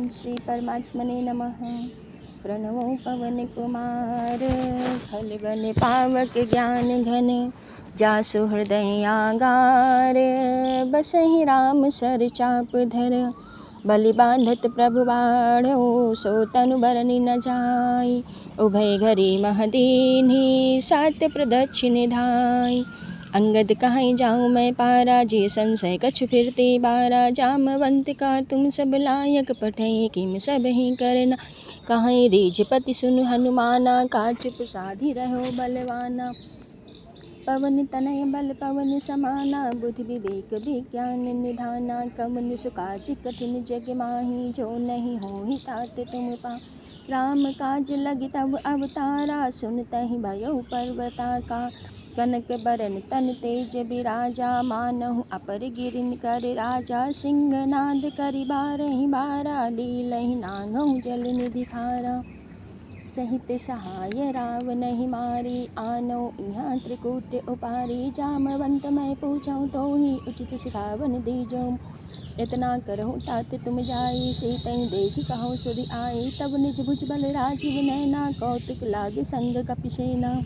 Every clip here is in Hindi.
श्री परमात्मने नमः। प्रणवो पवन कुमार खल बन पावक ज्ञान घन, जासु हृदय आगार बसहि राम सर चाप धर। बलि बांधत प्रभु बाढ़ो सो तनु बरनि न जाय, उभय घरी महदीन्ही सात प्रदक्षिण धाय। अंगद कहाँ जाऊँ मैं पारा, जे संशय कछु फिरते बारा। जामवंत का तुम सब लायक पठै, किम सब ही करना कहाँ। रीझपति सुन हनुमाना, काच प्रसादी रहो बलवाना। पवन तनय बल पवन समाना, बुद्धि विवेक विज्ञान निधाना। कवन सुकाज कठिन जग माही, जो नहीं होहि तात तुम पा। राम काज लगी तब अवतारा, सुनतहि भयो पर्वताका। कनक बरन तन तेज बिराजा, मानहु अपर गिरिन कर राजा। सिंहनाद करि बारहि बारा, लीलहि नागहु जल निधि खारा। सहित सहाय रावणहि मारी, आनो इहाँ त्रिकूट उपारी। जामवंत मैं पूछऊँ तोहि, उचित सिखावन दीजो। इतना करहु तात तुम जाई, सीतहि देखि कहो सुधि आई। तब निज भुज बल राजीव नैना, कौतुक लागे संग कपिसेना।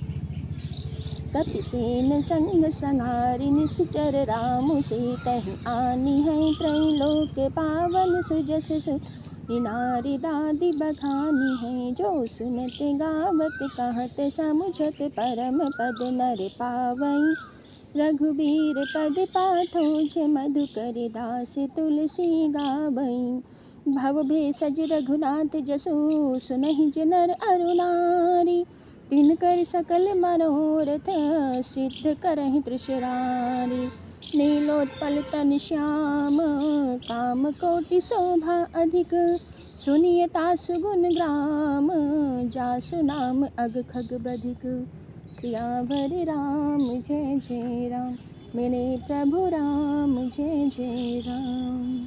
कपिसेन संग संहारि निश्चर, राम सीतहि आनी है। त्रैलोक पावन सुजस नारी दादी बखानी है। जो सुनत गावत कहत समुझत, परम पद नर पावई। रघुबीर पद पाथोज मधुकर, दास तुलसी गावई। भव भेषज रघुनाथ जसु, सुनहि नर अरु नारी। तिनकर सकल मनोरथ, सिद्ध करहि त्रिशरारी। नीलोत्पल तन श्याम, काम कोटि शोभा अधिक। सुनिय तासु गुण ग्राम, जासु नाम अग खग बधिक। सियावर राम जय जय राम, मेरे प्रभु राम जय जय राम।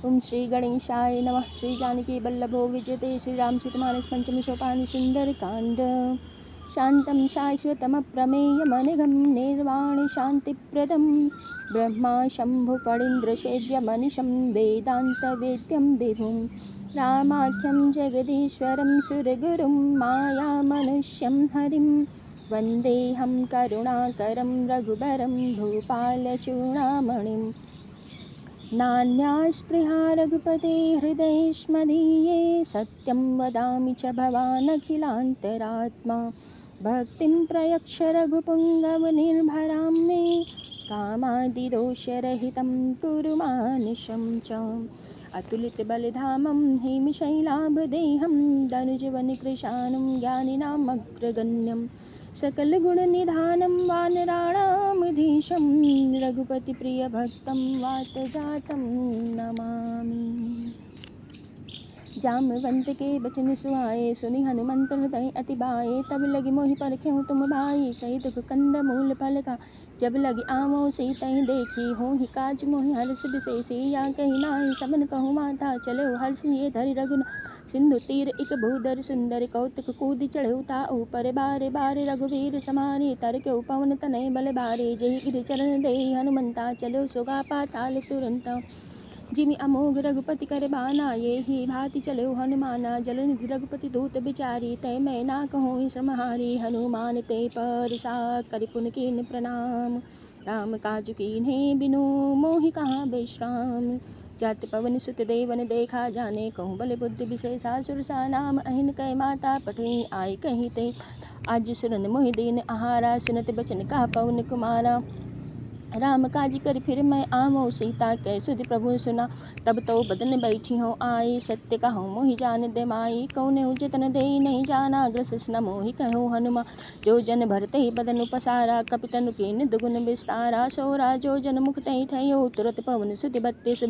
ओम श्री गणेशाय नमः। श्री जानकी वल्लभो विजयते, श्री रामचरितमानस पंचम सोपान सुंदर कांड। शांतं शाश्वतमप्रमेयमनघं, निर्वाण शांतिप्रदं। ब्रह्मा शंभु फणीन्द्र सेव्यमनिशं, वेदान्तवेद्यं विभुं। रामाख्यं जगदीश्वरं सुरगुरुं, मायामनुष्यं हरिं। वन्देऽहं करुणाकरं रघुबरं, भूपालचूडामणिम्। नान्यास्पृहा रघुपते हृदयेष्मदीये, सत्यं वदामि च भवानखिलान्तरात्मा। भक्तिं प्रयक्ष रघुपुङ्गवनिर्भरां मे, कामादिदोषरहितं कुरु मानुषं च। अतुलितबलधामं हेमशैलाभदेहं, दनुजवनकृशानं ज्ञानिनामग्रगण्यं। सकलगुणनिधानं वानराणामधीशं, रघुपतिप्रियभक्तं वातजातं नमामि। जामवंत के बचन सुहाए, सुनि हनुमंत हृदय अति बाए। तब लगी मोहि परखेहु तुम भाई, सही दुख कंद मूल फल का। जब लगी आवो सीतहि देखी, होहि काज मोहि हर्ष विशेषी। या कही नाहि सबन कहु माता, चलो हर्षिए धरि रघुनाथ। सिंधु तीर इक भूधर सुंदर, कौतुक कूदि चढ़ऊ ताऊ पर। बारे बारे रघुवीर समारे, तरकेउ पवन तनय बल भारे। जेहि गिरि चरण देहि हनुमंता, चलो सुगा पाताल तुरंता। जिमि अमोघ रघुपति कर बाना, ये ही भांति चले हनुमाना। जलनिधि रघुपति दूत बिचारी, तय मैं ना कहूँ श्रमहारी। हनुमान ते परसा करि पुन कीन प्रणाम, राम काज कीन्हे बिनु मोहि कहाँ विश्राम। जात पवन सुत देवन देखा जाने, कहूँ बल बुद्धि विशेषा। सुरसा नाम अहिन कै माता, पठई आय कही ते। आज सुरन मोहि दीन आहारा, सुनत बचन कहा पवन कुमारा। राम काज कर फिर मैं आवो, सीता कै सुधि प्रभु सुना। तब तो बदन बैठी हो आई, सत्य कहो मोहि जान दे माई। कौनेउ जतन देई नहीं जाना, ग्रसिस न मोहि कहो हनुमा। जो जन भरते ही बदन पसारा, कपितनु कीन दुगुन विस्तारा। सोरा जो जन मुख तहि ठयो, तुरत पवन सुति बत्तीस।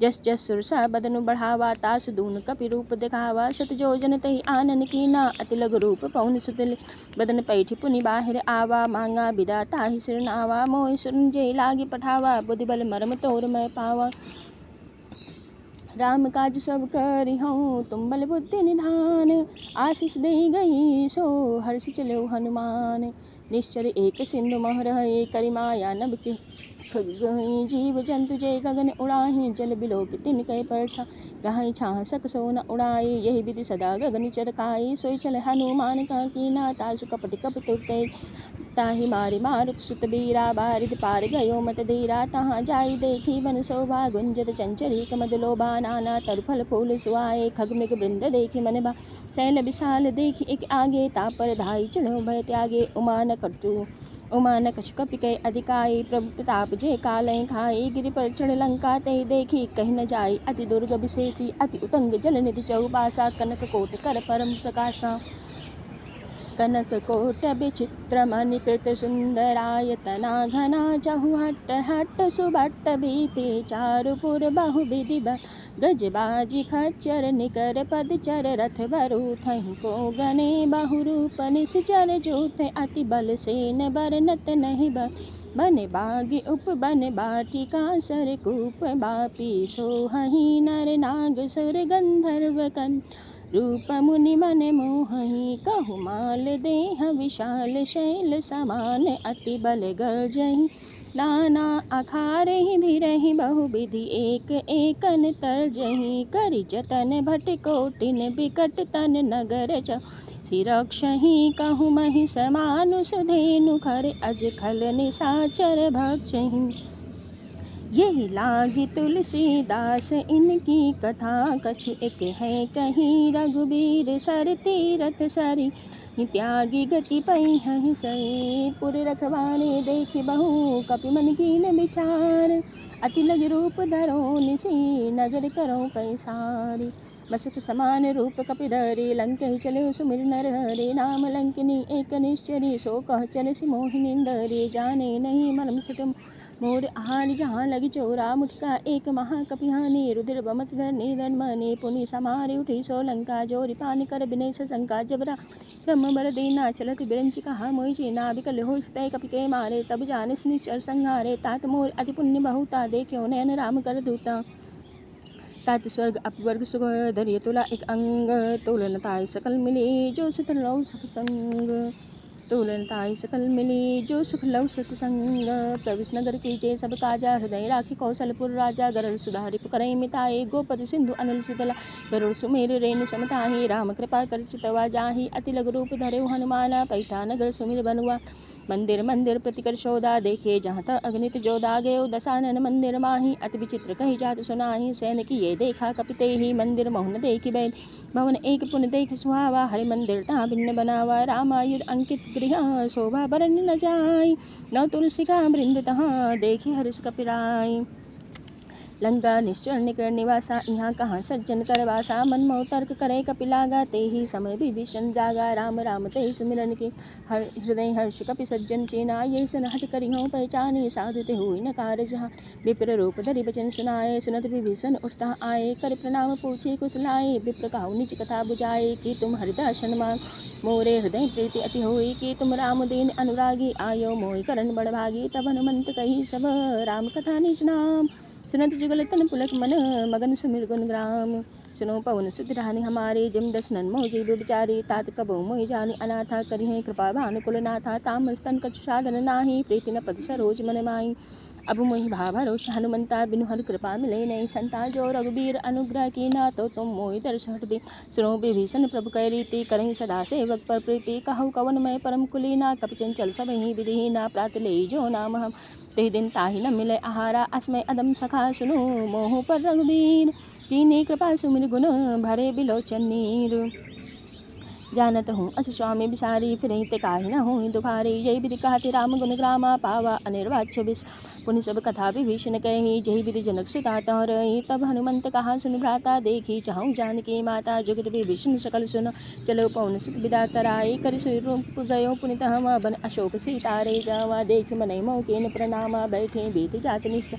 जस जस सुरसा बदनु बढ़ावा, तास दून कपि रूप दिखावा। सत जो जन तहि आनन कीना, अति लघु रूप पवन सुत। बदन पैठी पुनि बाहिर आवा, मांगा बिदा ताहि सिर नावा। मोहि सुन लागे पठावा, बुद्धि बल मरम तोर मैं पावा। राम काज सब करिहउँ, तुम बल बुद्धि निधान। आशीष दे गई सो, हर्षि चले हनुमान। निश्चर एक सिंधु मोह रहे, करि माया नभ गई जीव जंतु जय गगन उड़ाही जल बिलो के तिन कई परछा गहाई छाह सक सो न उड़ाई यही विधि सदा गगन चरकाई सोई चल हनुमान का कीना तासु कपट कप तुरते ताहि मारि मारुत सुत बीरा बारिद पार गयो मत धीरा तहाँ जाई देखी बन शोभा गुंजत चंचरी कमद लोभा नाना तरफल फूल सुआए खग मृग वृंद देखी मन बा शैल विशाल देखी एक आगे तापर धाई चढ़ो भय त्यागे उमा न कछ कपिकै अधिकाई प्रभु प्रताप जे कालय खाई गिरि पर चढ़ लंका ते देखी कहीं न जाई अति दुर्ग विशेषी अति उतंग जल निधि चौबासा कनक कोट कर परम प्रकाशा कनक कोट विचित्र मणिकृत सुंदरायतना घना चहु हट्ट हट्ट सुभट्ट भीति चारुपुर बहु विधि गज बाजी खच्चर निकर पदचर रथ बरु थहीं को गने बहुरूप निश्चर जूथ अति बल सेन बरनत नहीं बन बागी उप बन बाटिका सर कूप बापी सोहही नर नाग सुर गंधर्व कन रूप मुनि मन मोहही कहु माल देह विशाल शैल समान अति बल गर्जही नाना अखारे ही भिरहि बहु विधि एक एकन तर्जही करि जतन भट कोटिन बिकट तन नगर सिरक्षही कहु महि समानु सुधेनु खर अज खल निशाचर भक्षही यही लागी तुलसीदास इनकी कथा कछु एक है कहीं रघुबीर सर तीरथ सरी त्यागी गति पई हहि सई पुर रखवारे देखि बहु कपि मन कीन विचार अति लग रूप धरो निसी नगर करो पैसारी मसक समान रूप कपिधरे लंक चले सुमिर नर हरे नाम लंकिनी एक निश्चरी सो कह चल सी मोहिनी दरे जाने नहीं मरम सतम मोर आहार जहाँ लगी चोरा मुठका एक महाकपिहानी रुधिर बमत निधन मने पुनि समारे उठी सो लंका जोरी पानी कर बिने शंका जबरा ब्रह्म बर दीना चलत बिरंच कहा मोहि चीना बिकल हो स्तय कपि के मारे तब जान निश्चर संहारे तात मोर अति पुण्य बहुता देखियो नयन राम कर दूता तात स्वर्ग अपवर्ग सुख धरिय तुला एक अंग तोलनताय सकल मिले जो सुत लौ सुख संग तुलनताई सकल मिली जो सुख लव सत्संग प्रविश नगर की जय सब काजा हृदय राखी कौशलपुर राजा गरल सुधारि पुकरई मिताए गोपति सिंधु अनल शीतला गरुड़ सुमेर रेणु समताही राम कृपा कर चितवा जाही अति लघु रूप धरे हनुमाना पैठा नगर सुमिर बनुआ मंदिर मंदिर प्रतिकर शोदा देखे जहाँ तक अग्नित जोदा गयो दशानन मंदिर माही अति विचित्र कही जात सुनाही सैन की ये देखा कपिते ही मंदिर मोहन देखी बैल भवन एक पुन देख सुहावा हरि मंदिर ता भिन्न बनावा रामायुध अंकित गृह शोभा बरन न जाय नव तुलसी का वृंद तहाँ देखी हर्ष कपिराय लंका निश्चर निकर निवासा यहाँ कहाँ सज्जन करवासा मन मोह तर्क करे कपिलागा ते ही समय विभीषण जागा राम राम ते सुमिरन के हृदय हर्ष कपि सज्जन चेना ये सन हट करी हो पहचाने साधु ते हुई न कार्य जहाँ विप्र रूप धरि वचन सुनाए सुनत विभीषण उठता आए कर प्रणाम पूछे कुशलाए विप्र कहु निज कथा बुझाए कि तुम हरिदर्शन मांग मोरे हृदय प्रीति अति होई कि तुम राम दीन अनुरागी आयो मोहि करण बड़भागी तब हनुमंत कही सब राम कथा निज नाम सुनत जुगल तन पुलक मन मगन सुमिर गुण ग्राम सुनो पवन सुत रानी हमारे जम दसनन मोह जीव बिचारी तात कबो मोहि जानी अनाथा करिहे कृपा भानु कुल नाथा ताम स्तन कछु साधन नाही प्रीति न पद सरोज मन माई अब मोहि भाव भरोष हनुमंता बिनु हर कृपा मिले नहीं संता जो रघुबीर अनुग्रह की ना तो तुम मोहि दर्श हट दे सुनो विभीषण प्रभु कै रीति करही सदा सेवक पर प्रीति कहु कवन मैं परम कुलीना कपि चंचल सब ही विधि ना प्रात ले जो नाम हम ते दिन ताहि न मिले आहारा अस्मय अदम सखा सुनो मोह पर रघुबीर कीनी कृपा सुमिर गुण भरे बिलोचन नीर जानत हूँ अस स्वामी बिसारी फिर ते काहि न हो दुखारी यही विधि कहते राम गुण ग्रामा पावा अनिर्वाच्य विष पुनि सब कथा विभीषण कही जही विधि जनक सुता रही तब हनुमंत कहा सुन भ्राता देखी चाहूँ जानकी माता जुगत विभीषण सकल सुन चलो पवन सुत विदा कराई कर रूप गयो पुनित हम बन अशोक सीता रे जावा देख मन मौके प्रणामा बैठे बीत जात निष्ठ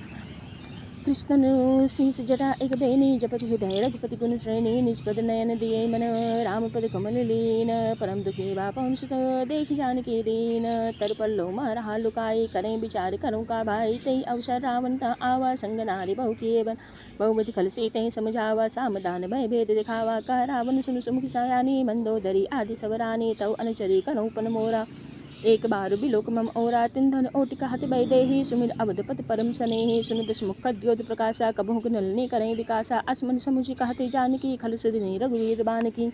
कृष्ण शीस जटा एक बेनी जपति हृदय रघुपति गुण श्रेणी निष्पद नयन दिए मन राम पद कमल लीन परम दुखी बापन सुत देख जानकी दीन तर पल्लो मारा लुकाई करें विचार करूँ का भाई तई अवसर रावण ता आवा संग नारी बहु किए बन बहुमति खल से तई समझावा सामदान भय भेद दिखावा कह रावण सुन सुमुख सयानी मंदोदरी आदि सब रानी तव अनुचरी करूँ पन मोरा एक बार बिलोक मम ओरा तिन धन ओटि कहत वैदेही सुमिर अवधपति परम सनेही सुन दशमुख द्योत प्रकाशा कबहुक नलनी करें विकासा असमन समुझि कहते जानकी खल सुदिनी रघुवीर बानकी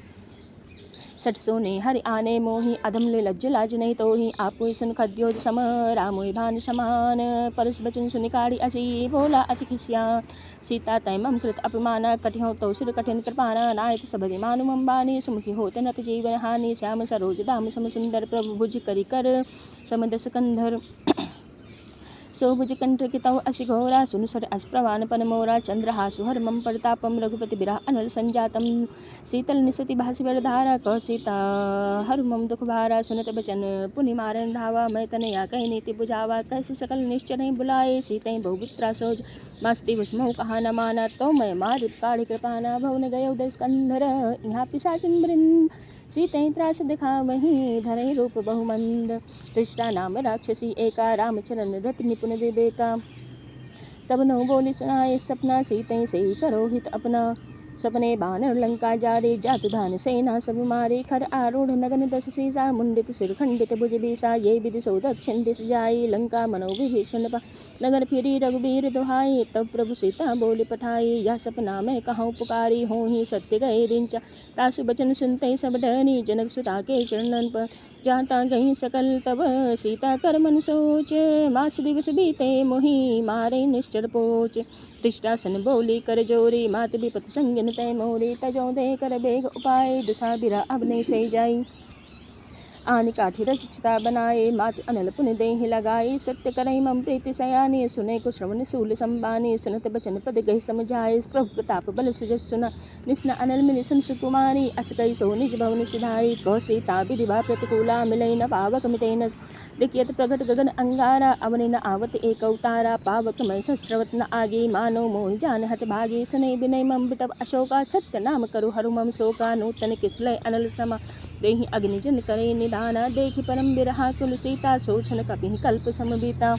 सठ सोने हरि आने मोहि अधम ले लज्ज लाज नहीं तोहि आपो सुन खद्योत सम रामोय भान समान परस बचन सुनि काढ़ी असी बोला अति खिसिया सीता तय मम कृत अपमाना कटिहो तो सिर कठिन कृपाना नायक सबदि मानु मम बानी सुमुखी होते नत जीवन हानि श्याम सरोज दाम सम सुंदर प्रभु भुज करि कर समदस कंधर सोभुज कंठ कितौ अशिघोरा सुनुसर अश्प्रवान पनमोरा चंद्रहासु हर मम प्रतापम रघुपति बिरह अनल संजातम शीतल निसति भासि धारा कौशिता हर मम दुख भारा सुनत बचन पुनि मारन धावा मैं तनया कही नीति बुझावा कैसे सकल निश्चय बुलाए सीतें बहुवित्रा सोज मस्ती वसमो कहा न माना तो मैं मारुत काढ़ी कृपाना भवन गयो दस कंधर यहाँ पिशाचन वृंद सीतें त्रास दिखा वहीं धरे रूप बहुमंद तृष्टा नाम राक्षसी एका रामचरण रति निपुण विवेका सबनो बोली सुनाए सपना सीतें से करो हित अपना सपने बानर लंका जारे जात धान सेना सब मारे खर आरूढ़ नगन दस सीसा मुंडित सिर खंडित भुज बीसा ये विधि सो दक्षिण दिश जाई लंका मनो विभीषण नगर फिरी रघुबीर दुहाई तब प्रभु सीता बोली पठाई यह सपना मैं कहूँ पुकारी हो ही सत्य गए रिंचा तासु बचन सुनते सब डरी जनक सुता के चरणन पर जाता गई सकल तब सीता कर मन सोच मास दिवस बीते मोहि मारे निश्चर पोच तिष्टासन बोली कर जोरी मात विपत संगन तय मोरी तजो दे कर बेग उपाय दुसा बिरा अब नहीं सही जाई आनि काठी रचिता बनाए मात अनल पुन देहि लगाई सत्य करई मम प्रीति सयानी सुने को श्रवण सूल संबानी सुनत बचन पद गहि समझाए प्रभु प्रताप बल सुजस सुना निस्न अनल मिलि सुन सुकुमारी अस कई सो निज भवन सिधारी कौ सीता विधिवा प्रतिकूला मिलई न पावक मिटे न लिखियत प्रगट गगन अंगारा अवनि न आवत एक अवतारा पावक मैं सस्रवत न आगे मानो मोहि जान हत भागी सुने विनय मम बिटव अशोका सत्य नाम करु हरु मम शोका नूतन किसलय अनल समा देहि अग्निजन करे निदाना देखि परम बिरहा कुल सीता सोचन कपि कल्प समबीता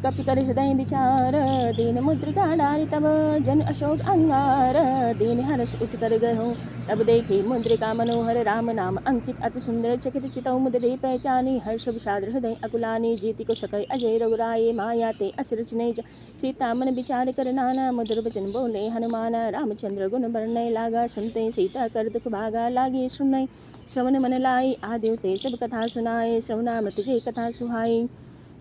कपि कर हृदय विचार दीन मुद्रिका डारि तब जन अशोक अंगार दीन हर्ष उठ कर गयो तब देखी मुद्रिका मनोहर राम नाम अंकित अति सुंदर चकित चितौ मुद्रे पहचानी हर्ष विषाद हृदय अकुलानी जीति को सकय अजय रघुराये माया ते असरच नहीं सीता मन विचार कर नाना मधुर वचन बोले हनुमाना रामचंद्र गुण वर्णय लागा सुनते सीता कर दुख भागा लागी सुनय श्रवण मन लाई आदेव ते सब कथा सुनाए श्रवणामृत जे कथा सुहाई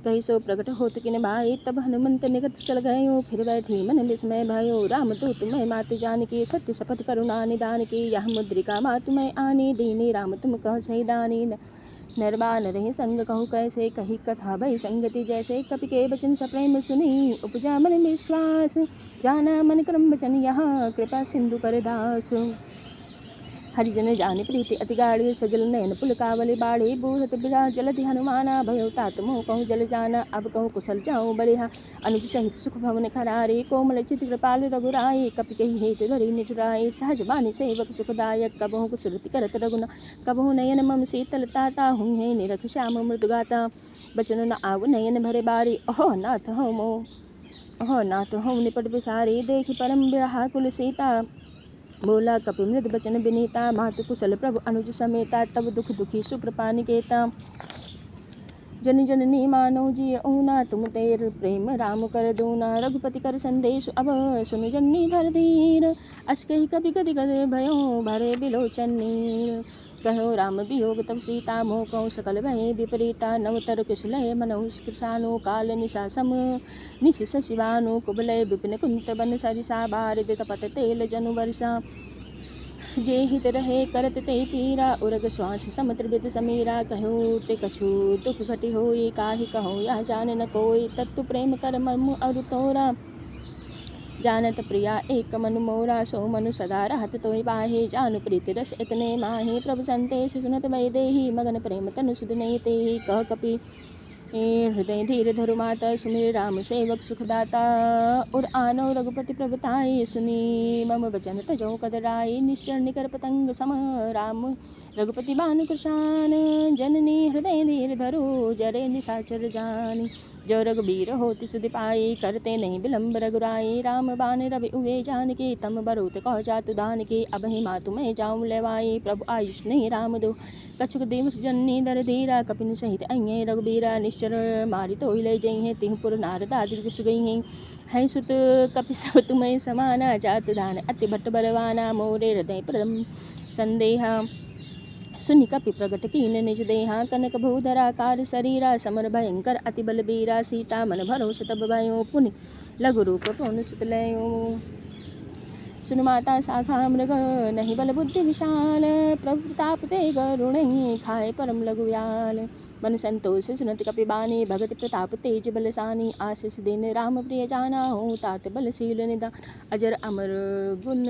कही सो प्रकट होत किन भाई तब हनुमंत निकट चल गयो फिर बैठी मन विस्मय भयो राम दूत मैं मात जान की सत्य शपथ करुणा निदान की यह मुद्रिका मातु मैं आनी दीनी राम तुम कह सही दानी नरबान रही संग कहूँ कैसे कही कथा भई संगति जैसे कपि के वचन सप्रेम सुनी उपजा मन विश्वास जाना मन क्रम वचन यहाँ कृपा सिंधु कर दास हरिजन जान प्रीति अति गाढ़ी सजल नयन पुलकावली बाढ़ी बूढ़त बिरा जलधि हनुमाना भयो तात मोह कहूँ जल जाना अब कहूँ कुशल जाऊँ बरिहा अनुज सहित सुख भवन खरारी कोमल चित कृपाल रघुराई कपि कही हेतु धरि निठुराई सहज बानी सेवक सुखदायक कबहु कुसुरति करत रघुना कबहु नयन मम शीतल ताता हूँ हे निरख श्याम मृदुगाता बचन न आव नयन भरे बारी ओहो नाथ हो मो ओहो नाथ हो निपट बिसारी देखि परम बिरहा कुल सीता बोला कपि मृद बचन विनीता मातु कुशल प्रभु अनुज समेता तब दुख दुखी सुकृपा निकेता जन जननी मानो जी ऊना तुम तेर प्रेम राम कर दूना रघुपति कर संदेश अब सुनु जननी धर धीर अस कही कभी कभी कर भयो भरे बिलोचन नीर कहो राम वियोग तब सीता मोह कहूँ सकल भय विपरीता नवतर कुशलय मनहुष कृषानु काल निशा सम निश शिवानु कुबलय विपिन कुंत बन सरिसा बारिद तपत तेल जनु वर्षा जे हित रहे करत ते पीरा उरग श्वास समुद्र समीरा कहो ते कछु दुख घटी होई काहि कहो या जान न कोई तत्तु प्रेम कर मम और तोरा जानत प्रिया एक मनु मोरा सो मनु सदा रहत तोय बाहे जानु प्रीति रस इतने माहे प्रभु संतेश सुनत वैदेही मगन प्रेम तनु सुध नहीं ते कह कपि हृदय धीर धरु माता सुमिर राम सेवक सुखदाता और आनो रघुपति प्रभुताई सुनी मम वचन तजो कदराई निश्चर निकर पतंग सम राम रघुपति भानु कृशान जननी हृदय धीर धरु जरे निशाचर जानी जो रघुबीर होति सुधि पाई, करते नहीं विलम्ब रघुराई। राम बाण रवि उवे जानकी, तम बरोत कह जातु दानकी। अब ही मातु मैं जाऊँ लेवाई, प्रभु आयुष नहीं राम दो। कछुक दिवस जननी दर धीरा, कपिन सहित अइये रघुबीरा। निश्चर मारि तो ले जई हैं, तिहुपुर नारद आदि जस गई हैं। है सुत कपि सब तुम्हें समाना, जात दान अति भट्ट बलवाना। मोरे हृदय परम संदेहा, सुनि कपि प्रगट कीन निज देहा। कनक भूधरा कार शरीरा, समर भयंकर अति बलबीरा। सीता मन भरोस तब भयो, पुनि लघु रूप पवन सुत लयो। सुन माता शाखा मृग, नहीं बल बुद्धि विशाल। प्रभु प्रताप ते गरुणहि, खाए परम लघुयाल। मन संतोष सुनत कपि बानी, भगत प्रताप तेज बलसानी। आशीष दिन राम प्रिय जाना हो, तात बलशील निदान। अजर अमर गुण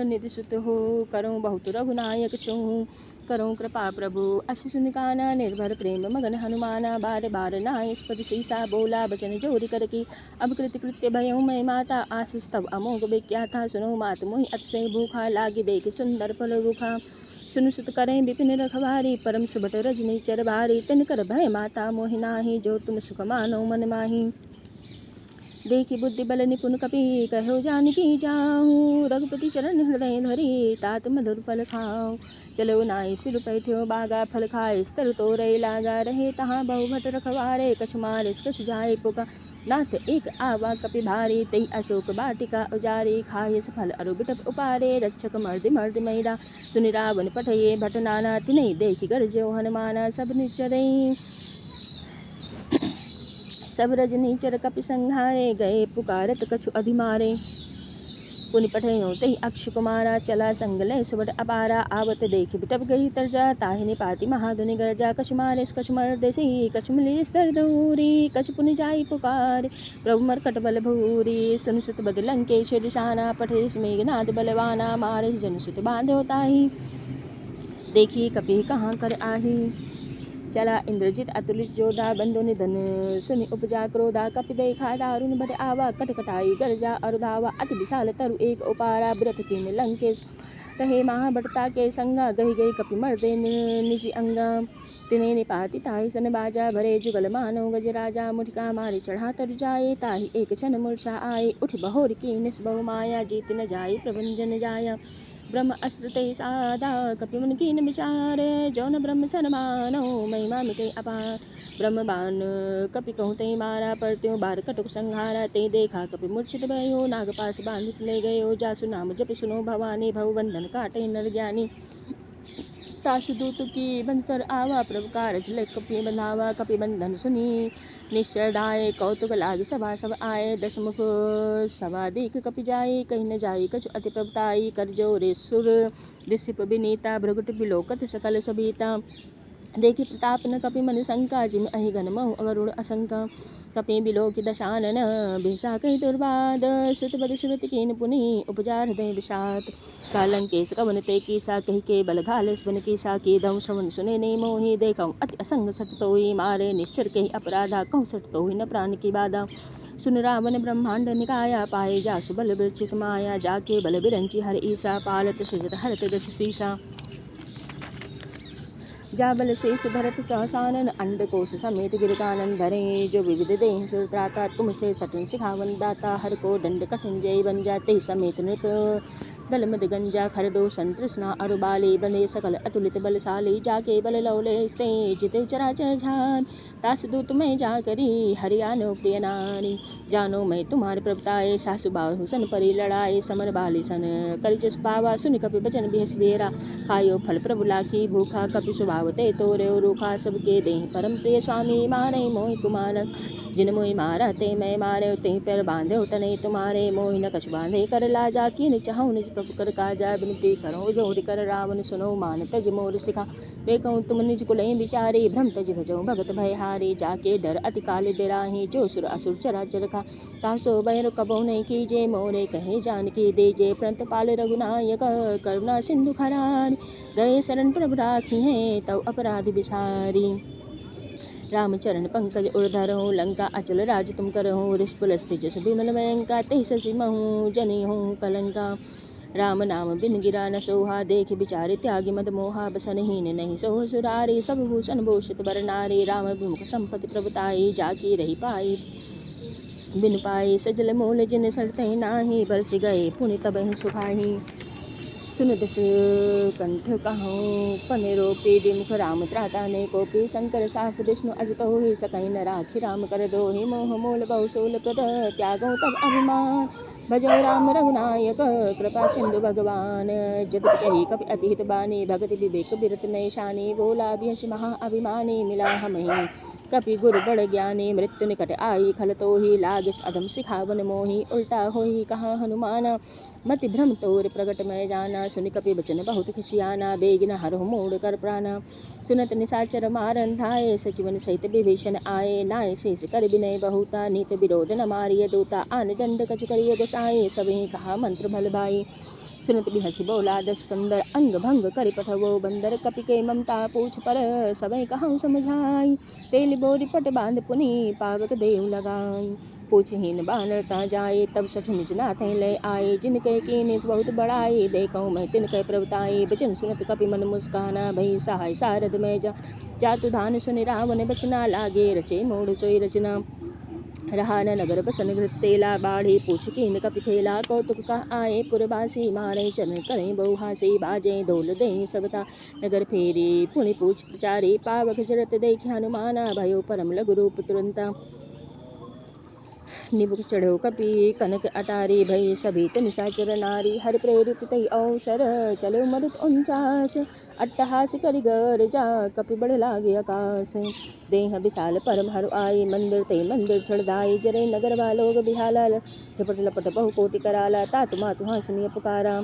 निधि सुत हो, करो बहुत रघुनायक छो। करो कृपा प्रभु अस सुन काना, निर्भर प्रेम मगन हनुमाना। बार बार नायस्पति सीसा, बोला बचन जोरी कर की। अब कृत कृत्य भयो मैं माता, आशीष तब अमोघ विख्याता। सुनो मात मोहि अतिशय भूखा, लागी देख सुंदर फल रुखा। सुन सुत करें विपिन रखवारी, परम सुबट रजनी चर भारी। तिन कर भय माता मोहि नाही, जो तुम सुख मानो मन माही। देखी बुद्धि बल निपुण कपि, कहो जानकी जाऊँ। रघुपति चरण हृदय धरी, तात मधुर फल खाऊँ। चलो नाई सिर पैठ्यो बागा, फल खाए स्तर तोरई लागा। रहे तहाँ बहुभट रखवारे, कछु मारे कछु जाए पुका। नाथ एक आवा कपि भारी, तई अशोक बाटिका उजारी। खाए फल अरु बिटप उपारे, रक्षक मर्दि मर्दि मैरा। सुनि रावण पठये भट नाना, तिनहि देखि गरजो हनुमाना। सब निचरई सब रजनीचर कपि संहारे, गए पुकारत कछु अधिमारे। पुनि पठयो तहि अक्ष कुमारा, चला संग लय सुबट अपारा। आवत देखि बिटप गई तरजा, ताहि निपाति महाधुनि गरजा। कछु मारिस कछु मर्देसी, कछु मिलिस दर दूरी। कछु पुनि जाई पुकार, प्रभु मरकट बल भूरी। सुन सुत बद लंकेश्वर शाना, पठेस मेघनाद बलवाना। मारिस जन सुत बांधो ताहि, देखी कपि कहाँ कर आही। चला इंद्रजित अतुलित जोधा, बंधु निधन सुनि उपजा क्रोधा। कपि देखा दारुण बट आवा, कटकटाई गरजा अरु धावा। अति विशाल तरु एक उपारा, बिरथ कीन लंकेश रहे महाबटता के संगा। गही गई कपि मर्दे निज अंगा, तिने निपाति ताहि सन बाजा। भरे जुगल मानो गज राजा, मुठिका मारी चढ़ा तर जाए। ताहि एक क्षण मूर्छा आए, उठ बहोर कीन बहु माया। जीत न जाए प्रभंजन जाया, ब्रह्म अस्त्र ते साधा। कपि मुनि कीन विचारे, जो न ब्रह्म सन मानो। महिमा मिटे अपार, ब्रह्म बाण कपि कहूँ ते मारा। पर त्यों बार कटुक संहारा, ते देखा कपि मूर्छित भयो। नागपाश बांधिस ले गयो, जासु नाम जपि सुनो भवानी। भव बंधन काटे नर ज्ञानी, तासु दूत की बंतर आवा। प्रभु कारज ले कपि बंधावा, कपि बंधन सुनी निश्चर डाये। कौतुक लागी सभा सब आए, दशमुख सभा देख कपि जाए। कहीं न जाई कछु अति प्रभुताई, कर जोरे सुर दिसिप विनीता। भृगुट बिलोकत सकल सबीता, देखि प्रताप न कपि मन शंका। जिम अहि घन महु अगरुण असंका, कपि बिलोकि दशानन। बिहसा कहि दुर्बाद, सुत बद सुरति कीन पुनि उपजा हृदय विषाद। कालंकेश कवन ते कीसा, कहि के बल घालस बन कीसा। की दम श्रवण सुने नहीं मोहि, देखऊँ अति असंग सत तोहि। मारे निश्चर कहि अपराधा, कहूँ सट तोहि न प्राण की बाधा। सुन रावण ब्रह्मांड निकाया, पाए जासु बल विरचित माया। जाके बल बिरंची हर ईसा, पालत सृजत हरत दस सीसा। जाबल शेष धरत सहसानन, अंडकोश समेत गिरकानन धरे। जो विविध देह सुर त्राता, तुम से सटन सिखावन दाता। हर को दंड कठिन जय बन जाते, समेत नृप दल मद गंजा। खर दो संतृष्णा अरु बाली, बंदे सकल अतुलित बलशाली। जाके बल लौले स्ते जिते चराचर झान, तास दूत मैं जा करी हरियाणो प्रिय नारी। जानो मैं तुम्हारे प्रभुताए, सासु बाहु सन परी लड़ाए। समर बाली सन कर जस पावा, सुनि कपि बचन बिहस बेरा। खायो फल प्रभु लाखी भूखा, कपि स्वभाव ते तोरे रूखा। सबके देह परम प्रिय स्वामी, मारे मोहि कुमार। जिन मोहि मारा ते मैं मारे, ते पैर बांधे तने तुम्हारे। मोहि न कछु बांधे कर लाजा, कीन चाहूँ निज प्रभु कर काजा। विनती करो जोरि कर रावण, सुनो मान तज मोर सिखा। देखऊँ तुम निज कुलहि विचारी, भ्रम तज भजऊँ भगत भयहारी। जाके डर अति काल डेराहि, जो सुर असुर चराचर खा। तासो बैर कबहु नहीं कीजे, मोरे कहे जानकी दीजे। प्रणत पाल रघुनायक, करुणा सिंधु खरारी। गए शरण प्रभु राखी हैं, तव अपराध बिसारी। रामचरण पंकज उर्धरहु, लंका अचल राज तुम करहु। रिष्पुलस्ति जस विमल मयंका, तेहि शशि महु जनि हूँ कलंका। राम नाम बिन गिरा न सोहा, देख विचारे त्यागी मद मोहा, बसनहीन नहीं सोह सुरारी, सब भूषण भूषित बर नारी, राम विमुख संपत्ति प्रभुताई, जाकी रही पाई बिन पाई, सजल मूल जिन सरतहि नाही, बरस गए पुनि तबहि सुखाही। सुन दस कंठ कहूँ पने रोपी, विमुख राम त्राता ने कोपी, शंकर सास विष्णु अजतो ही, सकई न राखी राम कर दोहि, मोह मूल बहु शूल प्रद त्यागो तब अभिमान, भजो राम रघुनायक कृपा सिंधु भगवान, जदुपि कही कपि अतिहित बानी, भगति विवेक बिरत नय शानी, बोला बियस महा अभिमानी, मिला हमहि कपि गुर बड़ ज्ञानी, मृत्यु निकट आई खल तोहि, लागस अधम सिखावन मोहि, उल्टा होहि कहा हनुमाना, मति भ्रम तोर प्रगट मैं जाना, सुनि कपि बचन बहुत खिसियाना, बेगिन हरहु मोड़ कर प्राणा, सुनत निशाचर मारन धाये, सचिवन सहित विभीषण आए, नाय शेष कर विनय बहुता, नीत विरोध न मारिय दूता, आन दंड कछु करिय गोसाई, सबहि कहा मंत्र भल भाई, सुनत बिहसि बोला दस कंदर, अंग भंग करि पठवो बंदर, कपि के ममता पूछ पर, सबहि कहूँ समझाई, तेल बोरी पट बांध पुनि, पावक देव लगाई, पूछहीन बानर ता जाए, तब सठ निज नाथ ले आए, जिनके कीने बहुत बड़ाई, देखूँ मैं तिनके प्रभुताई, बचन सुनत कपि मन मुस्काना, भई सहाय सारद में जातु धान सुनि रावण बचना, लागे रचे मोड़ सोई रचना, रहा न नगर बसन घृत तेला, बाढ़ी पूछ कीन कपि खेला, कौतुक का आए पुरबासी, मारे चरण करें बहुहासी, बाजे ढोल दें सबता नगर फेरी, पुनि पूछ प्रचारी, पावक जरत देख हनुमाना, भयो परम लघु रूप तुरंता, निबुक चढ़ो कपि कनक अटारी, भई सभी निशाचर नारी, हर प्रेरित तई अवसर, चलो मरुत 49, अट्टहास करि गर्जा, कपि बढ़ लागे आकाश, देह विशाल परम हरु आई, मंदिर ते मंदिर छड़दाई, जरे नगर वालोग बिहाला, झपट लपट बहु कोटि कराला, तातु मातु हासनीय पुकारा,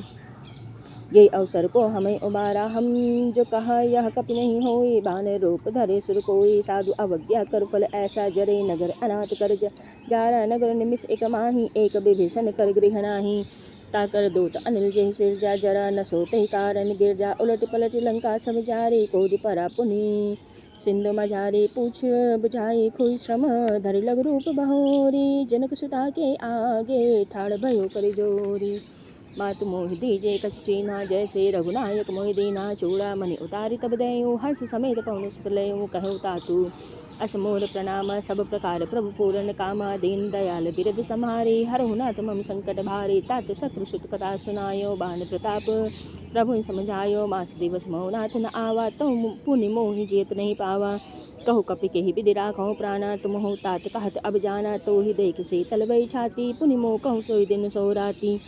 ये अवसर को हमें उबारा, हम जो कहा यह कपि नहीं होई, बानर रूप धरे सुर कोई, साधु अवज्ञा कर फल ऐसा, जरे नगर अनाथ कर जारा, नगर निमिष एक माही, एक विभीषण कर गृह नाही, ताकर दूत अनिल जय सिरजा, जरा न सोते कारण गिरजा, उलट पलट लंका सब जारी, कोदि परा पुनि सिंधु मझारी, पूछ बुझाई खुई श्रम, धरि लघु रूप बहोरी, जनक सुता के आगे ठाड़ भयो करि जोरी, मातु मोहि दीजे कछु चीन्हा, जैसे रघुनायक मोहि दीना, चूड़ा मणि उतारी तब दयु, हर्ष समेत पवन सुत लयु, कहु तातु असमोर प्रणाम, सब प्रकार प्रभु पूरन कामा, दीन दयाल बिरद सम्हारी, हरहु नाथ मम संकट भारी, तात शक्रु सुत कथा सुनायो, बान प्रताप प्रभु समझायो, मास दिवस मोह नाथ न आवा, तुम पुनि मोहि जियत नहीं पावा, कहु कपि केहि विधि राखौ प्राणा, तुम हो तात कहत अब जाना, तो ही देख से तलवई छाती, पुनि मोह कहु सोई दिन सो राती,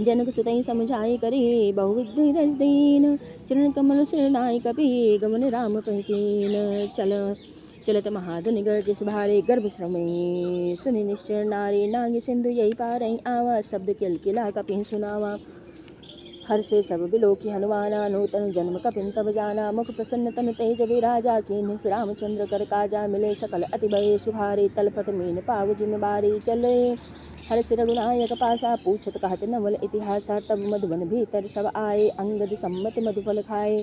जनक सुतई समझाई करी, बहुविधि रस दीन, चरण कमल सिर नाय कपि, गमन राम पहिकीन, चलत महाधुनि गर्जिस भारे, गर्भ श्रमे सुनि निश्चर नारी, नाग सिंधु यही पारई आवा, शब्द किलकिला कपि सुनावा, हर से सब बिलोकी हनुमाना, नूतन जन्म कपिन तब जाना, मुख प्रसन्न तन तेज विराजा, कीन्ह रामचंद्र कर काजा, मिले सकल अति भय सुहारे, तलपत मीन पाव जिम बारी, चले हर से रघुनायक पासा, पूछत कहत नवल इतिहासा, तब मधुबन भीतर सब आए, अंगद सम्मत मधुफल खाए,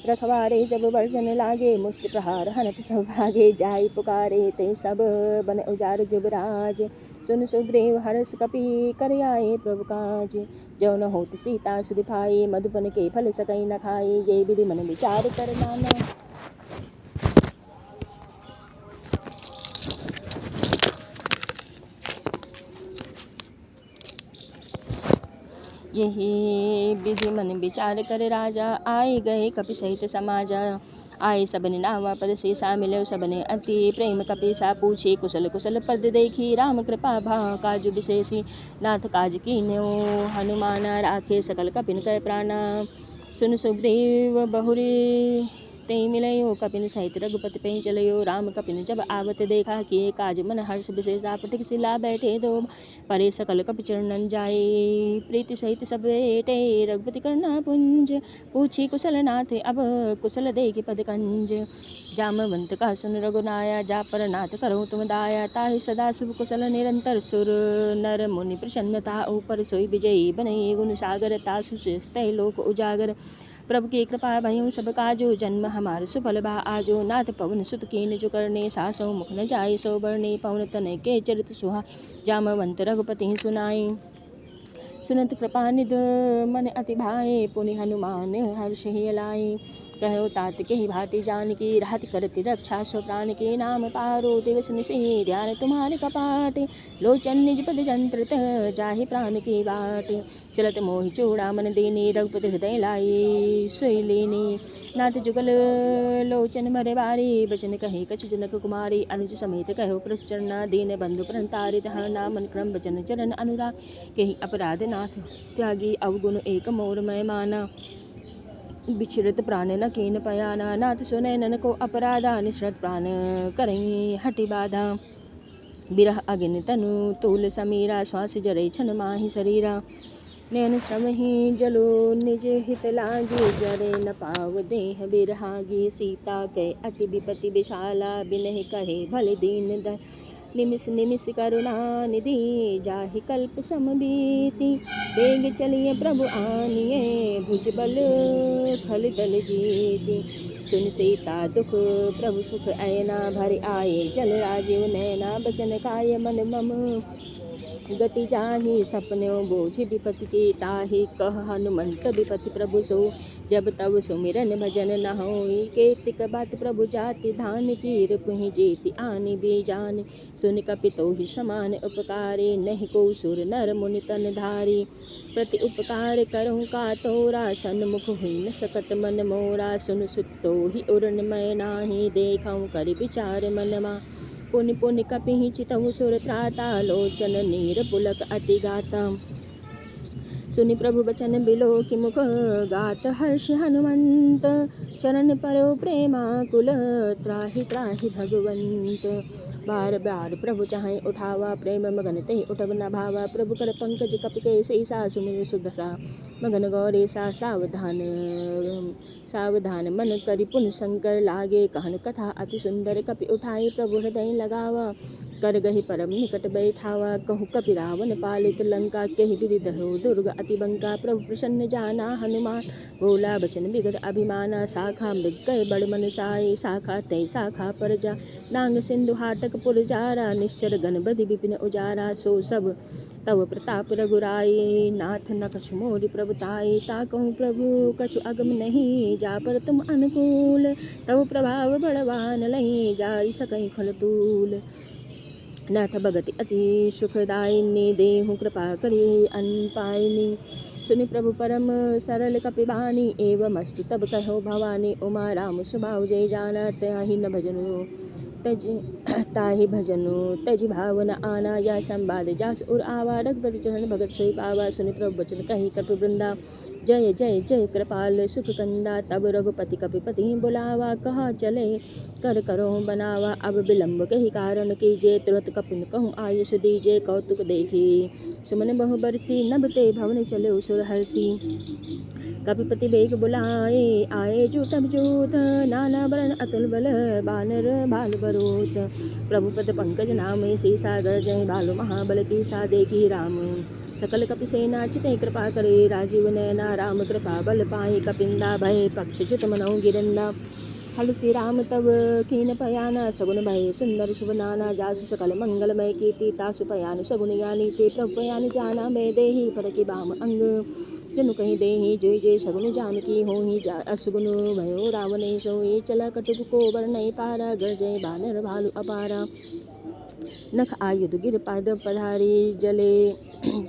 रखवारे जब वर्जन लागे, मुष्टि प्रहार हनत सब भागे, जाई पुकारे ते सब बन उजार जुबराज, सुन सुग्रीव हर्ष कपि कर आए प्रभु काज, जो न होत सीता सुधि पाई, मधुबन के फल सकई न खाई, ये विधि मन विचार कर नाना, यही विधि मन विचार कर राजा, आए गए कपि सहित समाजा, आए सबने नावा पद सीसा, मिले सबने अति प्रेम कपि सा, पूछी कुशल कुशल पद देखी, राम कृपा भा काजु विशेषी, नाथ काज कीन्यो हनुमाना, राखे सकल कपिन कै प्राणा, सुन सुग्रीव बहुरी ते मिलयो, कपिन सहित रघुपति पे चलयो, राम कपिन जब आवत देखा, किए काज मन हर्ष विशेषा, पटिक सिला बैठे दो परे, सकल कपि चरणन जाए, प्रीति सहित सब बेटे, रघुपति करना पुंज, पूछी कुशल नाथ अब कुशल देख पद कंज, जामवंत का सुन रघुनाया, जा पर नाथ करो तुम दाया, ताहि सदा शुभ कुशल निरंतर, सुर नर मुनि प्रसन्नता, ऊपर सोई विजयी बने गुण सागर, तासु तय लोक उजागर, प्रभु की कृपा भयउ सब काजो, जन्म हमार सुफल बा आजो, नाथ पवन सुत कीन जो करने, सासो मुख न जाय सो बरने, पवन तनय के चरित सुहा, जामवंत रघुपति सुनाई, सुनत कृपा निध मन अति भाए, पुनि हनुमान हर्ष ही लाए। कहो तात के ही भांति जानकी, रहत करति रक्षा सो प्राण के। नाम पारो दिवस निशि, ध्यान तुम्हारे कपाट। लोचन निज पद जंत्रित, जाहि प्राण की बाट। चलत मोहि चूड़ामन दीनी, रघुपति हृदय लाई सोई लीनी। नाथ जुगल लोचन भरे बारी, बचन कहे कछु जनक कुमारी। अनुज समेत कहो प्रचरना, दीन बंधु प्रंतारित। नामन क्रम बचन चरण अनुराग, केहि अपराध नाथ त्यागी। अवगुण एक मोर मैं माना, बिछड़त प्राण न कीन पयाना। नाथ सुनै नन को अपराधा, निश्रत प्राण करई हटि बाधा। बिरह अगिन तनु तूल समीरा, श्वास जरै छन माहि शरीरा। नैन श्रम ही जलो निज हित लागी, जरे न पाव देह बिरहागी। सीता कै अति विपति विशाला, बिनहि कहे भले दीन दय। निमिष निमिष करुणा निधि, जाहि कल्प समबीति। बेग चलिए प्रभु आनिए, भुज बल खल दल जीति। सुन सीता दुख प्रभु सुख ऐना, भरि आए जल राजीव नैना। बचन काय मन मम गति जाहि, सपन्यो बोझ विपति की। ताहि कह हनुमंत विपति प्रभु सो, जब तब सुमिरन भजन न होई। केतिक बात प्रभु जाति धान की, रुकहि जेति आनि बीजान। सुन कपितो ही समान उपकारी, नहीं को सुर नर मुनि तन धारी। प्रति उपकार करहु का तोरा, सन्मुख हुई न सकत मन मोरा। सुन सुतो ही उरन मैं नाही, देखऊँ करि विचार मनमा। पुनि पुनि कपिहि चितहु सुर त्राता, लोचन नीर पुलक अति गाता। सुनि प्रभु बचन बिलो की मुख, गात हर्ष हनुमंत। चरण परो प्रेमाकुल, त्राहि त्राहि भगवंत। बार बार प्रभु चाहे उठावा, प्रेम मगन ते उठब न भावा। प्रभु कर पंकज कपि के सीसा, सुमिर सुदशा मगन गौरीसा। सावधान सावधान मन करि पुन शंकर लागे, कहन कथा अति सुंदर। कपि उठाई प्रभु हृदय लगावा, कर गहि परम निकट बैठावा। कहु कपि रावण पालित लंका, केहि विधि दहो दुर्ग अति बंका। प्रभु प्रसन्न जाना हनुमान, बोला बचन बिगड़ अभिमाना। शाखा मृग कै बड़ मन साई, शाखा तै शाखा पर जा। नांग सिंधु हाटक पुर जारा, निश्चर गण बधि विपिन उजारा। सो सब तव प्रताप रघुराई, नाथ न कछु मोरि प्रभुताई। ताकहु प्रभु कछु अगम नहीं, जा पर तुम अनुकूल। तव प्रभाव बड़वान लई, जाई सकई खल तूल। नाथ भगति अति सुखदायिनी, देहु कृपा करि अन पाइनी। सुनि प्रभु परम सरल कपि बानी, एवमस्तु तब कहो भवानी। उमा राम स्वभाव जय जाना, ताहि न भजनु ताहि भजनु तजि भावन आना। या संवाद जास उर आवा, रघुपति चरण भगत सोई पावा। सुनि प्रभु बचन कहि कपि वृंदा, जय जय जय कृपाल सुख कंदा। तब रघुपति कपिपति बुलावा, कहा चले कर करो बनावा। अब विलम्ब कही कारण कीजे, तुरत कपिन कहूँ आयुष दीजे। कौतुक देखी सुमन बहु बरसी, नभ ते भवन चले सुर हर्षि। कपिपति बेग बुलाए, आए जूतब जूत। नाना वरण अतुल बल, बानर बाल बरोत। प्रभु पद पंकज नामे, सीसा जय बालु महाबल की। सा देखी राम सकल कपि सेना, चिते कृपा करे राजीव नैना। राम कृपा बल पाई, कपिंदा भय पक्ष जुत मनौ गिरंदा। हल श्री राम तब कीन पयाना, सगुन भय सुंदर शुभ नाना। जासु सकल मंगलमय कीर्ति, तासु पयान सगुन ज्ञानी। ते प्रभु पयान जाना मैं देहि, पर के बाम अंग जनु कहीं देहि। जय जय सगुन जानकी होहि, असगुन भयो रावणे सोई। चला कटुक को बरनई पारा, गरजय बानर भालु अपारा। नख आयुध गिर पाद पधारी,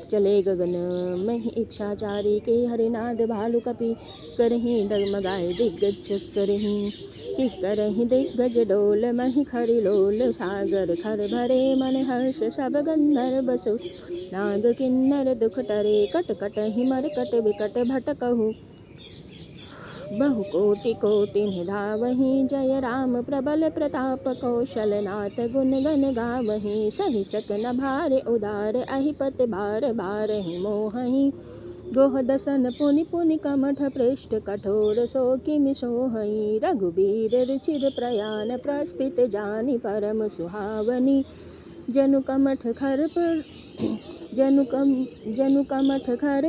चले गगन महि इच्छाचारी। के हरिनाद भालु कपि करहि, डगमगाए दिग्गज करहि। चिकरहि दिग्गज डोल, महि खरि लोल। सागर खर भरे मन हर्ष, सब गंधर्व सु। नाग किन्नर दुख टरे, कट कटहि मरकट विकट भटकहु। बहु कोटि कोटि निधावहि, जय राम प्रबल प्रताप। कौशलनाथ गुण गण गावहि, सहि सक न भारे उदार। अहिपत बार बारहि मोहहि, गोह दसन पुनि पुनि कमठ। पृष्ठ कठोर सो किमि सोहहि, रघुबीर रुचिर प्रयान। प्रस्थित जानि परम सुहावनी, जनु कमठ खर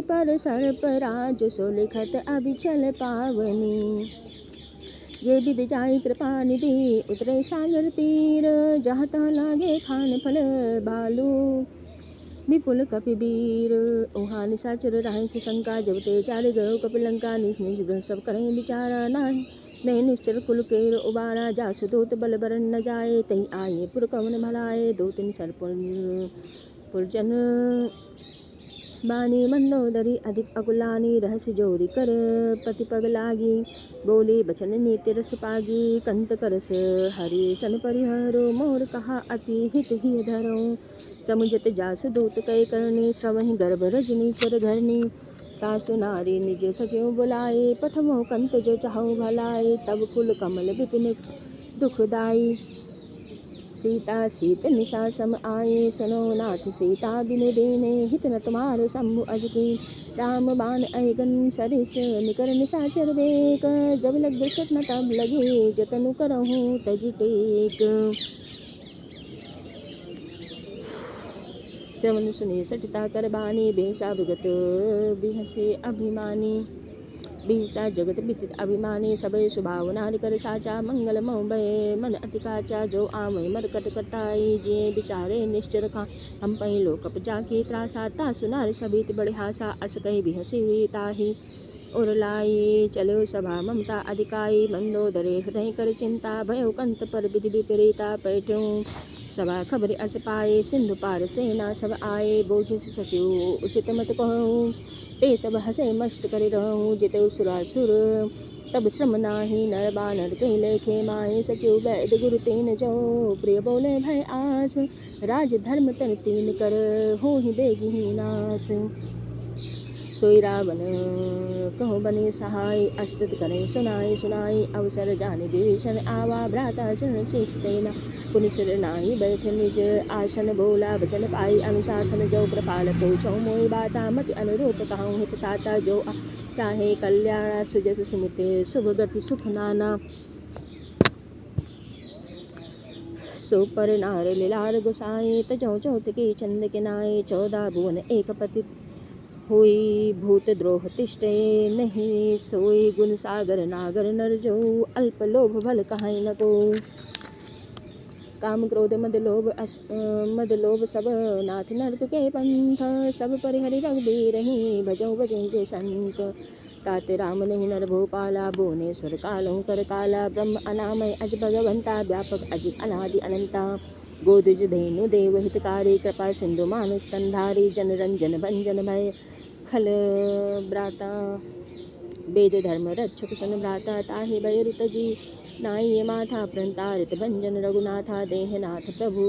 पर सर्प राज। सो लिखत अभिचल पावनी, ये विधि जाई कृपा निधि। उतरे सागर तीर, जहाँ तहाँ लागे खान फल बालू। विपुल कपिवीर ओहा निशाचर राहि से शंका, जब ते चारे गयो कपिलंका, निज निज ग्रह सब करें विचारा नाहि, नहीं निश्चर कुल केर उबारा, जासु दूत बल बरन न जाए, तही आए पुर कवन भलाए, दो तीन पुरजन बानी मंदोदरी, अधिक अकुलानी, रहस्य जोरी कर पति पग लागी, बोले बचन नीति रस पागी, कंत करस हरि सन परिहरो, मोर कहा अति हित ही धरो, समुझत जासु दूत कई करनी, श्रवहि गर्भ रजनी चर घरनी, तासु नारी निज सचिव बुलाए, पठमो कंत जो चाहु भलाए, तब कुल कमल विपिन दुखदाई, सीता सीत निशा सम आए, सनो नाथ सीता बिनु देने, हित न तुम्हारो शंभु अजकी, राम बाण अयगन सरिस निकर निशाचर देख, जब लग दुसत न तब लगे, जतनु करहूँ तज टेक, श्रवण सुने सटिता कर बानी, बेसा विगत बिहसे अभिमानी, बिहसा जगत बिदित अभिमानी, सबे सुभावना कर साचा, मंगल मोबय मन अति काचा, जो आमय मरकट कटाई, जे बिचारे निश्चर खा, हम पही लोकप जाके त्रासा, तासु नार सबित बड़े हासा, अस कही बिहसी ताही और लाई, चलो सभा ममता अधिकाई, मंदोदरे हृदय कर चिंता, भयो कंत पर विधि विपरीता, पैठ्यों सभा खबर अस पाए, सिंधु पार सेना सब आए, बोझ सचिव उचित मत कहूँ, ते सब हसे मष्ट कर रहूँ, जिते सुरासुर तब श्रम नाही, नर बानर के लेखे माए, सचिव वैद गुरु तीन जो, प्रिय बोले भय आस, राज धर्म तन तीन कर, हो ही बेगी नाश, सोई रावण कहो बने सहाय, अस्तुत करें सुनाई सुनाई, अवसर जाने विभीषण आवा, भ्राता चरण शीश तेना, पुनि सिर नाहि बैठ निज आसन, बोला वचन पाई अनुशासन, जो कृपाल पूछो मोहि बाता, मति अनुरूप कहूँ हित ताता, जो चाहे कल्याण सुजस सुमित, शुभ गति सुख नाना, सो पर नार लीलार गुसाए, तजो चौथ के चंद के नाए, 14 भुवन एक पति हुई, भूत द्रोह तिष्ठे नहीं सोई, गुण सागर नागर नर जो, अल्प लोभ भल कहाई न को, काम क्रोध मद लोभ सब नाथ नरक के पंथ, सब परिहरि रघुबीर रही, भजो भजे संत, तात राम नहीं नर भोपाला, भुवनेश्वर कालों कर काला, ब्रह्म अनामय अज भगवंता, व्यापक अजित अनादि अनंता, गोदुज धेनु देव हितकारी, कृपा सिंधु मानुष स्तनधारी, जन रंजन भंजन भय खल ब्राता, वेद धर्म रक्षक सन भ्राता, ताहि भय ऋत जी नाई माथा, प्रणतारित भंजन रघुनाथा, देहनाथ प्रभु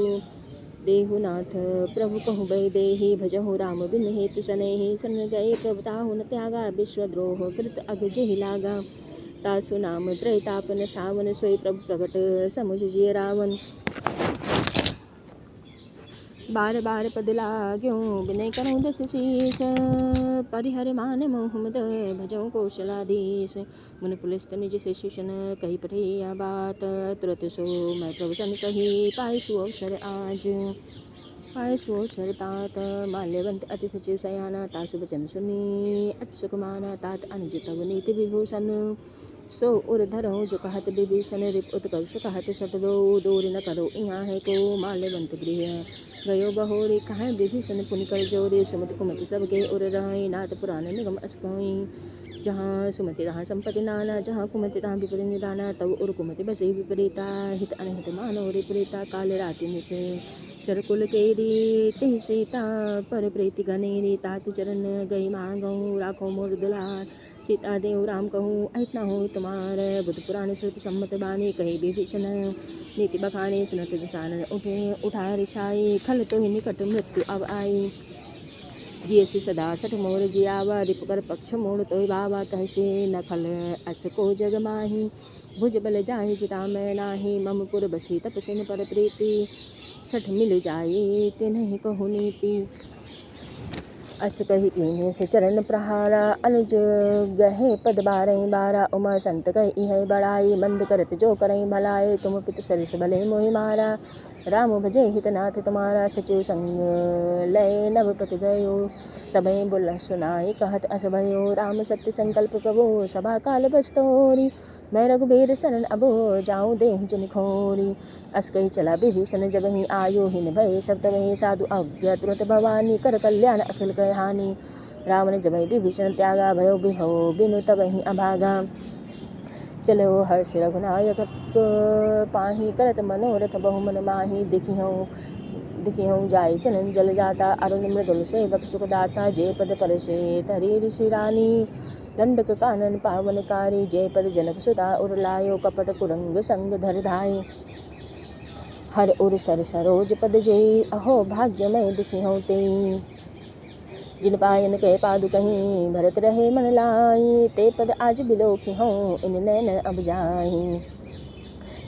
देहुनाथ प्रभु कहु भय देहि, भजहु राम बिन हेतु सनेहि, सन गए प्रभु ताहु न त्यागा, विश्वद्रोह कृत अग जेहि लागा, तासु नाम त्रैतापन सावन, सोई प्रभु प्रगट समुझ जिय रावण, बार बार पद लाग्यों विनय करूँ दस शीस, परिहर मान मोहम्मद भजो कौशलाधीश, मुन पुलिस निज से शिशन कही पठिया बात, तुरत सो मैं प्रभु सन कही, पाए सु अवसर आज, पाए सु अवसर तात, माल्यवंत अति सचिव सयाना, तासु वचन सुनी अति सुखमाना, तात अनुज तब नीति विभूषण, सो उर धरो जो कहत विभीषण, रिप उत्कर्ष कहत सतदो, दूर न करो इहाँ है को, माल्यवंत गृह गयो बहोरी, कहाँ विभीषण पुनि कर जोरी, सुमति कुमति सब के उर रही, नाथ पुराण निगम अस्कई, जहाँ सुमति तहाँ संपत्ति नाना, जहाँ कुमति तहाँ विपरीत निदाना, तब उर कुमति बसे विपरीता, हित अनहित मानो विपरीता, काल राति निसे चरकुल केरी, ते सीता पर प्रीति गनेरी, तात चरण गई मांगऊ, राखो मोर दुलार, सीता देव राम कहूँ अहित न हो तुम्हार, बुद्ध पुराण श्रुति सम्मत बानी, कही विभीषण नीति बखाने, सुनत दसानन उठा रिसाई, खल तो ही निकट मृत्यु अब आई, जियसि सदा सठ मोर जियावा, रिप कर पक्ष मोड़ तो बाबा, कहसे न खल अस को जग माही, भुज बल जाहि जिता मैं नाही, मम पुर बसी तपसिन पर प्रीति, सठ मिल जाई तिन्हि कहु नीति, अस कही कीन्हे से चरण प्रहारा अनुज गहे पद बारही बारा उमा संत कही है बड़ाई मंद करत जो करई भलाई तुम पित सरिस भले मोहि मारा राम भजे हितनाथ तुम्हारा सचिव संग लय नव पति गयो सबई बुल सुनाई कहत अस भयो राम सत्य संकल्प प्रभु सभा काल बस्तोरी मैं रघुबीर शरण अबो जाऊँ देह जिन खोरी अस कही चला विभीषण जब ही आयो हिन भय सब तबहि साधु अज्ञा तुरत भवानी कर कल्याण अखिल कह हानि रावण जब विभीषण त्यागा भयो बिभो बिनु तबहि अभागा चलो हर्ष रघुनायक पाही करत मनोरथ बहुमन माही दिखिहूँ जाय चलन जल जाता अरुण मृदुल सेवक सुखदाता जय पद पर से तरी ऋषि रानी दंडक कानन पावनकारी जय पद जनक सुधा उर लायो कपट कुरंग संग धर धाय हर उर सर सरोज पद जय अहो भाग्य में दिखिहूँ ते जिन पायन के पादु कहीं भरत रहे मन लाई ते पद आज बिलोकी हूँ इन नैन अब जाही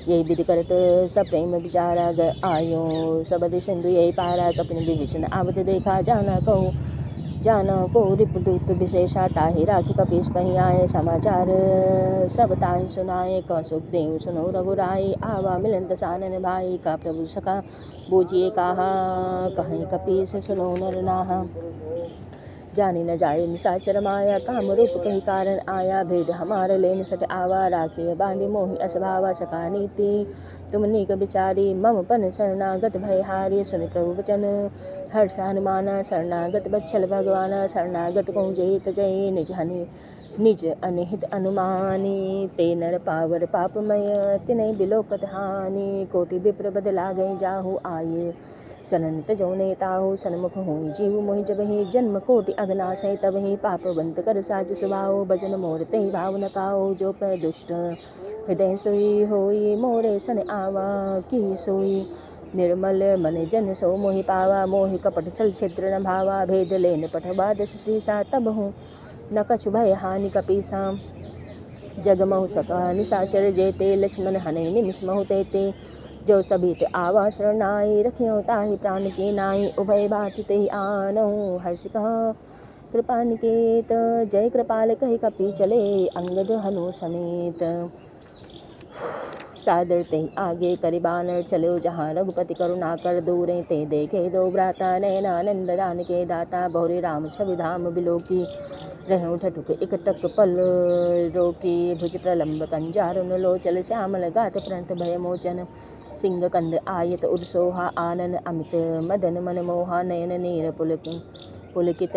यही विधि करत सब प्रेम विचारा ग आयो सबद सिंधु यही पारा कपिन विभीषण आवत देखा जाना को रिपुदूत विशेषा ताहि राखी कपीस पही आए समाचार सब ताहि सुनाए क सुखदेव सुनो रघुराई आवा मिलन दसानन भाई का प्रभु सखा बूझिए कहा कहीं कपीस सुनो नर नाहा जानी न जाए निशाचर माया काम रूप कही कारण आया भेद हमार लेन सट आवा राखी बांधि मोहि असभावा सका नीति तुम नीक विचारी मम पन शरणागत भय हारी सुन प्रभु वचन हर्ष हनुमाना शरणागत बच्छल भगवाना शरणागत को जेत जय निज अनिहित अनुमानी ते नर पावर पापमय तिनय बिलोकत हानि कोटि विप्र बदला गए जाहु आये शरण तजो नेताहु सन्मुख हुई जीव मोहि जब ही जन्म कोटि अगनाश है तब ही पापवंत कर साज सुभाओ भजन मोर ते भाव न काओ जो पै दुष्ट हृदय सोई होई मोरे सन आवा की सोई निर्मल मन जन सो मोहि पावा मोहि कपट छल छिद्र न भावा भेद लेन पठवा दस सीसा तब हूँ न कछु भय हानि कपीसा जगमहु सका निशाचर जेते लक्ष्मण हने निमिष महु तेते जो सभी ते आवा शरणाई रखियो ताहि प्राण के नाई उभय बात ते आनो हर्ष कहा कृपा निकेत जय कृपाल कही कपि चले अंगद हनु समेत सादर ते आगे करिबान चलो जहाँ रघुपति करुणा कर दूरे ते देखे दो भ्राता नयनानंद दान के दाता बहुरी राम छवि धाम बिलोकी रहूँ ठटुक इकटक पल रोकी भुज प्रलम्ब कंजारुन लोचल श्यामल गात प्रणत भय मोचन सिंह कंद आयत उर्सोहा आनन अमित मदन मन मोहा नयन नीर पुलकित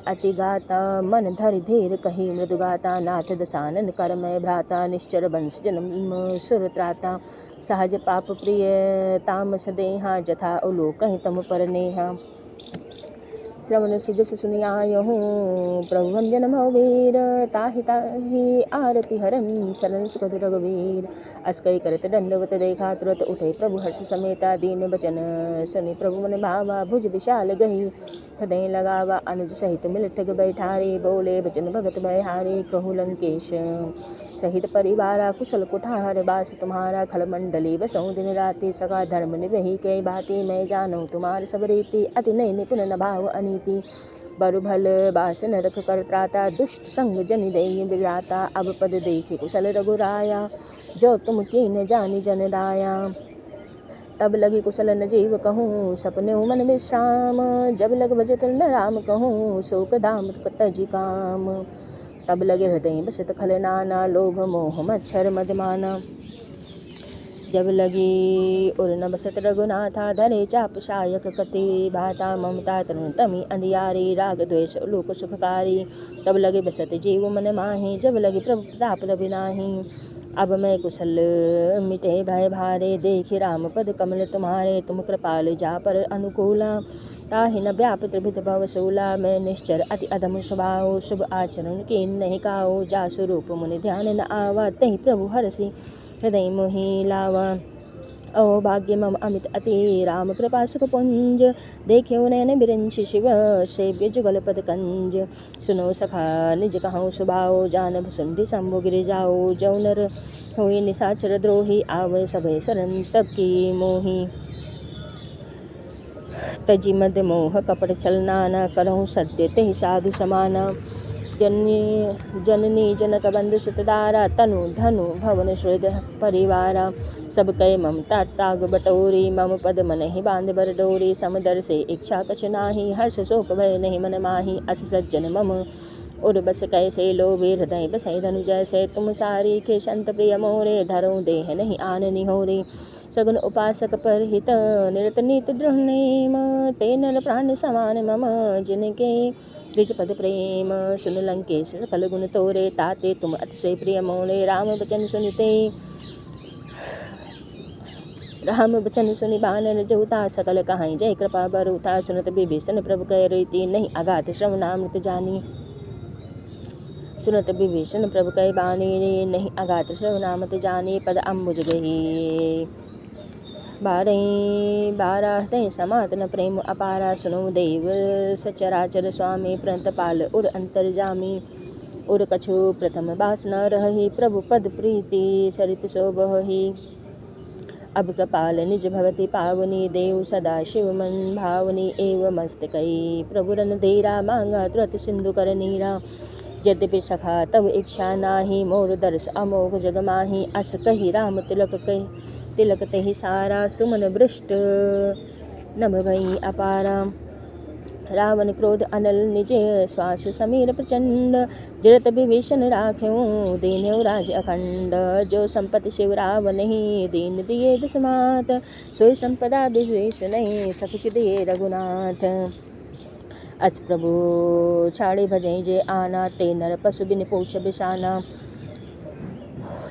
अतिगाता मन धरि धीर कही मृदुगाता नाथ दसानन करमय भ्राता निश्चर वंश जन्म सुरत्राता सहज पाप प्रिय तामस देहा जथा उलो कहीं तम पर नेहा श्रवण सुजस सुनियायहूँ प्रभु भंजन भवीर ताहि ताहि आरती हरन शरण सुखद रघुवीर अस्कई करत दंडवत देखा तुरत उठे प्रभु हर्ष समेता दीन बचन सुनि प्रभु मन भावा भुज विशाल गही हृदय लगावा अनुज सहित मिल ठग बैठारे बोले बचन भगत भयहारे कहु लंकेश सहित परिवारा कुशल कुठार बास तुम्हारा खल मंडली बसऊँ दिन राति सका धर्म निवही कई बाती मैं जानूँ तुम्हार सब रीति अति नय निपुण न भाव अनीति बरु भल बास न रख कर त्राता दुष्ट संग जन दई बिराता अब पद देखे कुशल रघुराया जो तुम की न जानी जन दाया तब लगी कुशल न जीव कहूँ सपने मन विश्राम जब लग भजतल न राम कहूँ शोक धाम तजी काम तब लगे हृदय बसत खल नाना लोभ मोह मच्छर मदमाना जब लगी उर न बसत रघुनाथा धरे चाप शायक कति भाता ममता तरुण तमी अंधियारी राग द्वेष लोक सुखकारी तब लगे बसत जीव मन माही जब लगे प्रभु प्रताप रविनाही अब मैं कुशल मिटे भय भारे देखि राम पद कमल तुम्हारे तुम कृपाल जा पर अनुकूला ताहि न व्यापित विध भवसूला मैं निश्चर अति अधम स्वभाव शुभ आचरण की नहीं काओ जा स्वरूप मुनि ध्यान न आवा तहि प्रभु हरसि हृदय मोहि लावा ओ भाग्य मम अमित अति राम कृपा सुख पुंज देख्यो नैन बिरंचि शिव सेव्य जुगल पद कंज सुनो सखा निज कहूँ सुभाओ जानब सुंदि शंभु गिर जाओ जौनर हुई निशाचर द्रोही आव सभय शरण तब की मोही तजी मद मोह कपट चलना न करहु सत्य ते साधु समाना। जननी जनक बंधु सुतदारा तनु धनु भवन श्रेद परिवारा। सब कय ममता ताग बटोरी मम पद मन ही बांध बर डोरी। समदर से इच्छा कछ नाही हर्ष शोक भय नहीं मन माही। अस सज्जन मम उर बस कैसे लोभे हृदय बसै धनु जैसे। तुम सारी के संत प्रिय मोरे धरो देह नहीं आन निहोरे। सगुन उपासक पर हित निरत नीत दृढ़ नेम। ते नर प्राण समान मम जिनके द्विज पद प्रेम। सुन लंकेश सकल गुण तोरे ताते तुम अतिशय प्रिय मोरे। राम बचन सुनिते राम बचन सुनि बानर जहुता सकल कहाई जय कृपा बरुता। सुनत विभीषण प्रभु कह रीति नहीं अगाध श्रवणामृत जानी। सुनत विभीषण प्रभु कह बानी नहीं अगाध श्रवणामृत जानी। पद अम्बुज गही बारही बारा हृदय समातन प्रेम अपारा। सुनो देव सचराचर स्वामी प्रणतपाल उर अंतर्जामी। उर कछु प्रथम बास न रही प्रभु पद प्रीति सरित शोभहि। अब कृपाल निज भगति पावनी देव सदा शिव मन भावनी। एव मस्तकई प्रभु रन धीरा मांगा तुरत सिंधु कर नीरा। यद्यपि सखा तब इच्छा नाही मोर दर्श अमोघ जग माही। अस कही राम तिलक तहि सारा सुमन बृष्ट नभ भई अपारा। रावण क्रोध अनल निजे श्वास समीर प्रचंड। जरत विभीषण राख्यों दीन्यो राज अखंड। जो संपत्ति शिव रावण ही दीन दिए दसमात। सोई संपदा विभीषण नहीं सकुच दिए रघुनाथ। अच प्रभु छाड़ी भजई जे आना ते नर पशु बिन पूछ बिसाना।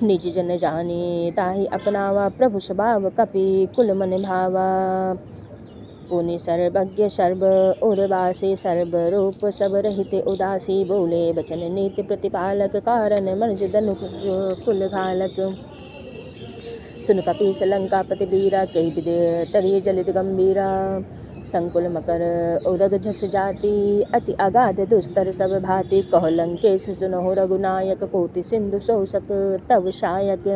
निज जन जानी ताहि अपनावा प्रभु स्वभाव कपि कुल मन भावा। पुनि सर्वज्ञ सर्व उर्वासी सर्व रूप सब रहित उदासी। बोले बचन नीति प्रतिपालक कारण मनुज धनुज कुल घालक। सुन कपीस लंकापति वीरा कई विद तरिय जलित गंभीरा। संकुल मकर उरग झस जाति अति अगाध दुस्तर सब भांति। कह लंकेश सुनहु रघुनायक कोटि सिंधु शोषक तव शायक।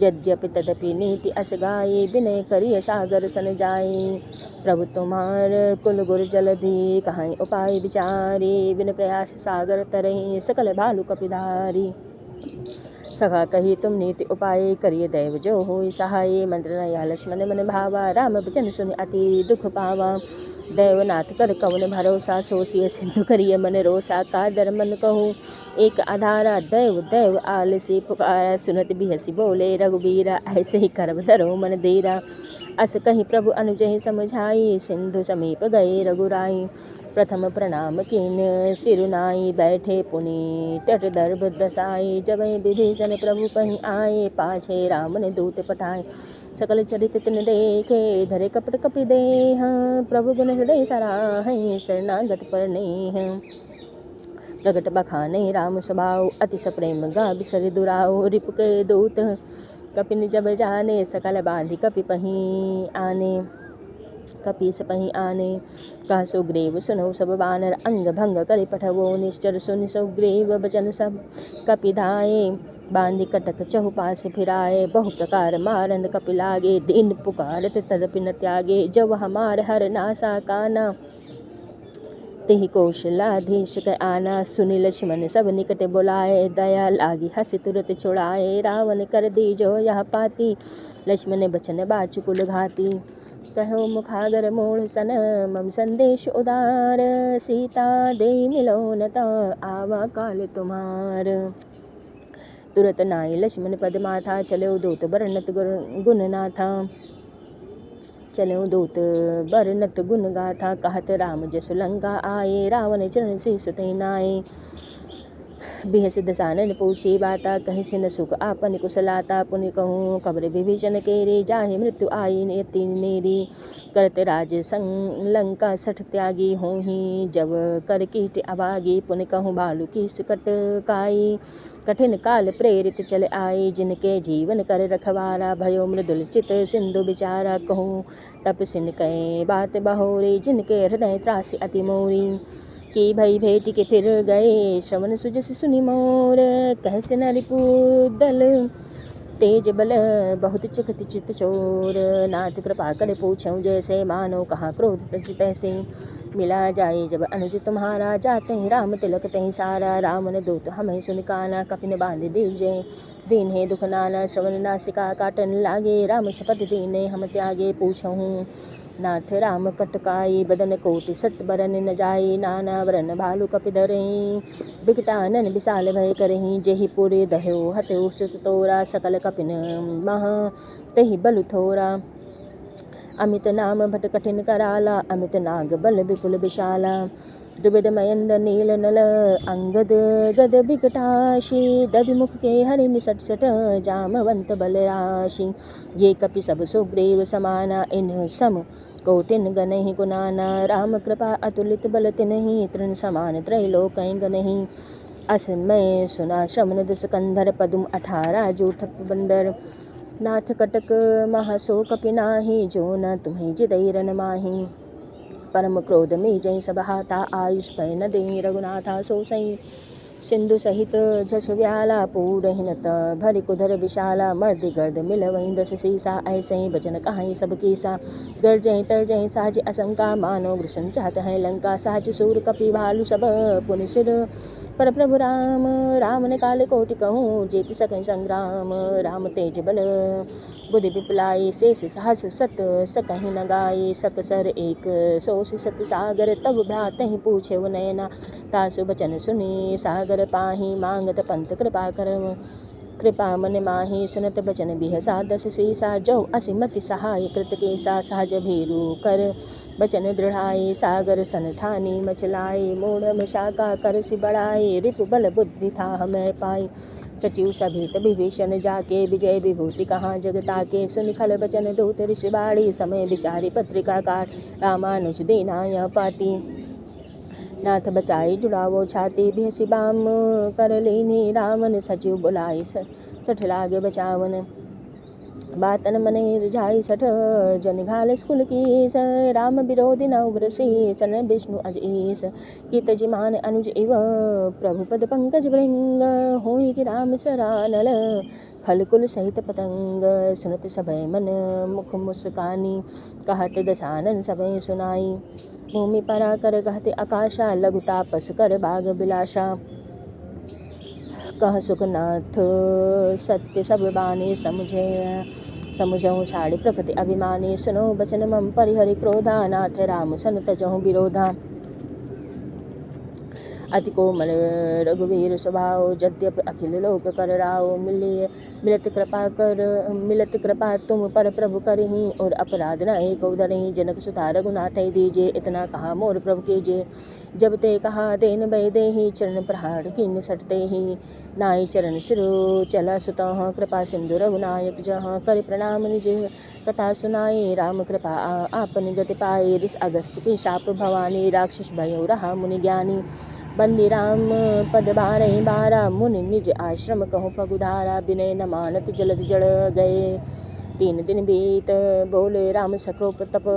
यद्यपि तदपि नीति अस गाई विनय करिय सागर सन जाई। प्रभु तुम्हार कुल गुर जलधि कहाई उपाय विचारी। बिन प्रयास सागर तरही सकल भालु कपिधारी। सखा कही तुम नीति उपाय करिय दैव जो होय सहाय। मंत्र नया लक्ष्मण मन भावा राम बचन सुनि अति दुख पावा। देवनाथ कर कवन भरोसा सोचिय सिंधु करिय मन रोसा। कादर मन कहूँ एक आधारा दैव दैव आलसी पुकारा। सुनत बिहसी बोले रघुबीरा ऐसे ही करब धरो मन धीरा। अस कही प्रभु अनुजहि समझाई सिंधु समीप गए रघुराई। प्रथम प्रणाम कीन सिरुनाई बैठे पुनि तट दर्भ दसाई। जब विभीषण प्रभु कहीं आए पाछे राम ने दूत पठाए। सकल चरित तिन देखे धरे कपट कपि देह। प्रभु गुण हृदय सराहै शरणागत पर नेह। प्रगट बखाने राम स्वभाव अति सप्रेम गा बिसर दुराओ। रिपु के दूत कपिन जब जाने सकल बांधि कपि पहीं आने। कपीस पहीं आने कह सुग्रीव सुनो सब बानर अंग भंग करि पठवो निश्चर। सुनि सुग्रीव बचन सब कपिधाए। बांधि कटक चहुपास फिराए बहु प्रकार मारन कपि लागे। दीन पुकारत तदपि न त्यागे जब हमार हर नासा काना। तेहि कौशलाधीश कै आना। सुनि लक्ष्मण सब निकट बुलाए दया लागी हसि तुरत छुड़ाए। रावण कर दीजो यह पाती लक्ष्मण बचन बाचुकुल घाती। कहो मुखागर मोड़ सन मम संदेश उदार। सीता दे मिलो न आवा काल तुम्हार। तुरत नाई लक्ष्मण पद माथा चलो दूत बरनत गुण नाथा। चलो दूत बरनत गुण गाथा। कहत राम जसु लंका आए रावण चरण शीस ते नाए। बिहस दसानन पूछी बाता कहि सिन सुख आपन कुशलाता। पुनि कहूँ कब्र विभीषण केरे जाहे मृत्यु आई नियति नेरी। करत राज संग लंका सठ त्यागी होही जब कर कीट अभागी। पुनि कहूँ भालु की सुकट काई कठिन काल प्रेरित चल आई। जिनके जीवन कर रखवारा भयो मृदुल चित सिंधु बिचारा। कहूँ तप सिन कै बात बहोरी जिनके हृदय त्रास अति मोरी। की भई भेट के फिर गए श्रवण सुजस सुनि मोर। कह सिन रिपु दल तेज बल बहुत चिकत चित चोर। नाथ कृपा कर पूछऊँ जैसे, मानो कहाँ क्रोध तज तैसे। मिला जाए जब अनुज तुम्हारा, जाते ही राम तिलक तही सारा। रामन दूत हमें सुन काना, कपिन बांध दीजे। दीन है दुख नाना, श्रवण नासिका काटन लागे। राम शपथ दीने हम त्यागे, पूछऊँ नाथ राम कटकाई। बदन कोटि सत बरन न जाई, नाना वरन भालु कपिधरे। बिकटानन विशाल भय करहीं, जेहि पुर दह्यो हत्यो सुत तोरा। सकल कपिन मह तेहि बलु थोरा। अमित नाम भट कठिन कराला, अमित नाग बल विपुल विशाला। दुबिध मयंद नील नल, अंगद गद बिकटाशी। दधिमुख के हरि निसट सट, जामवंत बल राशि। ये कपि सब सुग्रीव समाना, इन सम कोटिन गनहि गुनाना। राम कृपा अतुलित बल तिन्हि, तृण समान त्रैलोक्य गनहि। अस मैं सुना श्रवण दस कंधर, पदुम 18 जूठ बंदर। नाथ कटक महासो कपि नाही, जो न तुम्हें जिदई रन माही। परम क्रोध में जय सब हाथा, आयुष पै न दे रघुनाथा। सो सई सिंधु सहित जस व्याला, पूरहिनत भरि कुधर विशाला। मर्दि गर्द मिलवहीं 10 सीसा, ऐसे बचन कहाई सब कीसा। गर्जहीं तर्जहीं सहज असंका, मानो वृषण चाहत हैं लंका। सहज सूर कपि भालु सब, पुनि सिर पर प्रभु राम। राम ने काले कोटि कहूँ, जेति सकै संग्राम। राम तेज बल बुद्धि विपुलाई, शेष सहस सत सकहि न गाई। सकसर एक सोस सत सागर, तब भ्रातहि पूछे नयना। तासु बचन सुनी सागर पाही, मांगत पंत कृपा कर। कृपा मन माही, सुनत बचन बिहसा 10 सीसा। जो असिमति सहाय कृत केसा, सहज भीरु कर बचन दृढ़ाई। सागर सन ठानी मचलाई, मूढ़ शाखा कर सि बढ़ाई। रिपु बल बुद्धि था हमें पाई, सचिव सभित विभीषण जाके। विजय विभूति कहाँ जग ताके, सुनि खल बचन दूत ऋषि बाड़ी। समय विचारी पत्रिका काट, रामानुज दीना यह पाती। नाथ बचाई जुड़ावो छाती, बिहसि बाम कर लीनी। रावण सचिव बुलाई, सठ लागे बचावन। बातन मने रिझाई सठ, जन घाल स्कुल कीस। राम विरोधी न उग्रसी, सन विष्णु अजीस। कीत जिमान अनुज इव, प्रभु पद पंकज भृंग। होई कि राम सरानल, खलकुल सहित पतंग। सुनत सभय मन मुख मुस्कानी, कहत दसानन सभय सुनाई। भूमि परा कर कहते आकाशा, लघु तापस कर बाग बिलाशा। कह सुखनाथ सत्य सब बानी, समुझऊँ छाड़ि प्रकृति अभिमानी। सुनो बचन मम परिहरि क्रोधा, नाथ राम सन तजहु विरोधा। अति कोमल रघुवीर स्वभाव, यद्यपि अखिल लोक कर राव। मिलत कृपा तुम पर प्रभु करहीं, और अपराध न एक उधरहीं। जनक सुता रघुनाथ दीजे, इतना कहा मोर प्रभु कीजे। जब ते कहा देन भय देहि, चरण प्रहार कीन सटते ही। नाई चरण सिरो चला सुतः, कृपा सिंधु रघुनायक जहाँ। कर प्रणाम निज कथा सुनाई, राम कृपा आपन गति पाई। ऋष अगस्त की शाप भवानी, राक्षस भयो रहा मुनि ज्ञानी। बंदी राम पद 12 मुनि निज आश्रम कहूँ पगुधारा। विनय न मानत जलद जड़ गए, 3 दिन बीत बोले राम सकोप तप।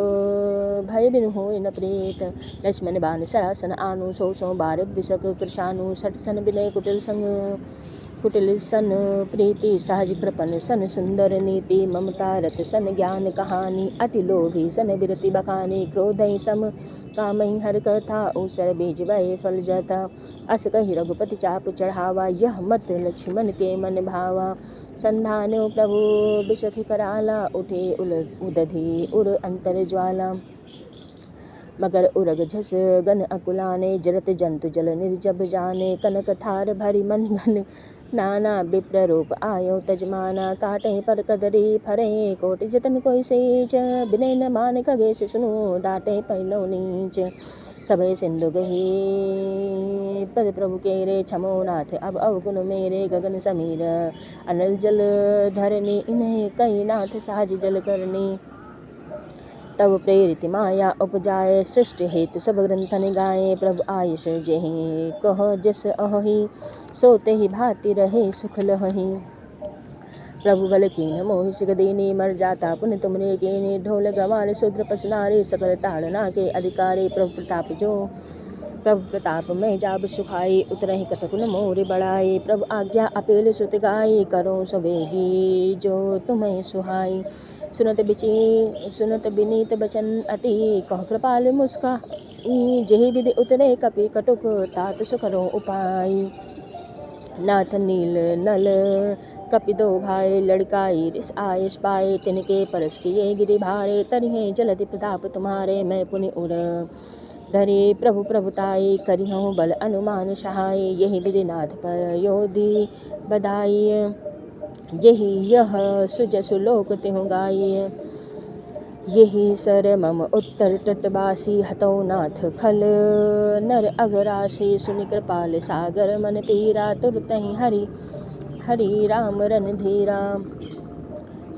भय बिनु होय न प्रीत, लक्ष्मण बाण सरासन आनु। सौ बार बिसक कृशानु, सठ सन विनय कुटिल सन प्रीति। सहज कृपन सन सुंदर नीति, ममता रत सन ज्ञान कहानी। अति लोभी सन बिरति बखानी, क्रोधहि सम कामहि हर कथा। ऊसर बीज वै फल जाता, अस कहि रघुपति चाप चढ़ावा। यह मत लक्ष्मण के मन भावा, संधान्यो प्रभु बिसखि कराला। उठे उदधि उर अंतर ज्वाला, मगर उरग झस गन अकुलाने। जरत जंतु जल निर्जब जाने, कनक थार भरि मन घन। नाना विप्र रूप आयो तजमाना, काटे पर कदरी फरे। कोटि जतन कोई सेच, बिने न मान खगेश सुनु। डाटे पैलो नीच, सभय सिंधु गही। पद प्रभु केरे छमो नाथ, अब अवगुण मेरे। गगन समीर अनल जल धरनी, इन्हें कई नाथ सहज जल करनी। तब प्रेरित माया उपजाए, सृष्टि हेतु सब ग्रंथन गाए। प्रभु आयुष जेहि कह जस अहि, सोते ही भांति रहे सुख लहहि। प्रभु बल कीन मोहि सिग दीनी, मर जाता पुनि तुमरे कीनी। ढोल गवार शूद्र पसु नारी, सकल ताड़ना के अधिकारी। प्रभु प्रताप जो प्रभु प्रताप मैं जाब सुखाई, उतरहि कतकुन मोर बढ़ाई। प्रभु आज्ञा अपेल सुत गाई, करो सवेगी जो तुम्हें सुहाई। सुनत बिनीत बचन अति, कह कृपाल मुस्काई। जेहि विधि उतरे कपि कटुक, तात सुकरो उपाय। नाथ नील नल कपि दो भाई, लड़काई रिस आयस पाए। तिनके परस किए गिरि भारे, तरिहे जलधि प्रताप तुम्हारे। मैं पुनि उर धरे प्रभु प्रभुताई, करिहूँ बल अनुमान सहाय। यही विधि नाथ पयोधि बधाई, यही यह सुजसु लोक तिहुँ गाई। यही सर मम उत्तर तटवासी, हतौ नाथ खल नर अघरासी। सुनि कृपाल सागर मन तीरा, तुरतहि हरि राम रणधीरा।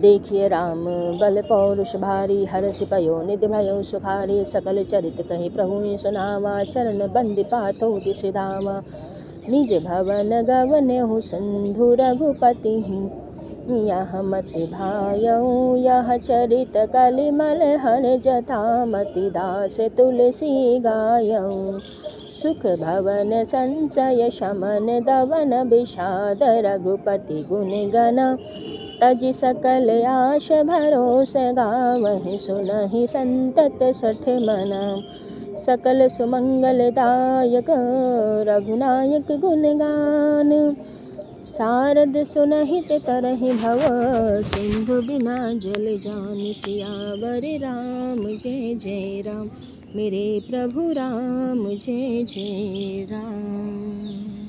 देखिए राम बल पौरुष भारी, हरष पयो निधि भयो सुखारी। सकल चरित कहि प्रभु सुनावा, चरण बंदी पाथो दिसि धामा। निज भवन गवनेहु सिंधु रघुपति, यह मति भायऊ यह चरित कलिमल हर जथा। मति दास तुलसी गायऊ, सुख भवन संशय शमन दवन विषाद। रघुपति गुण गण तज सकल आश भरोस, गावहि सुनहि संतत सठ मना। सकल सुमंगल दायक रघुनायक गुण गान, सारद सुनहित तरहि भव। सिंधु बिना जल जान, सियावर राम जय जय राम। मेरे प्रभु राम जय जय राम।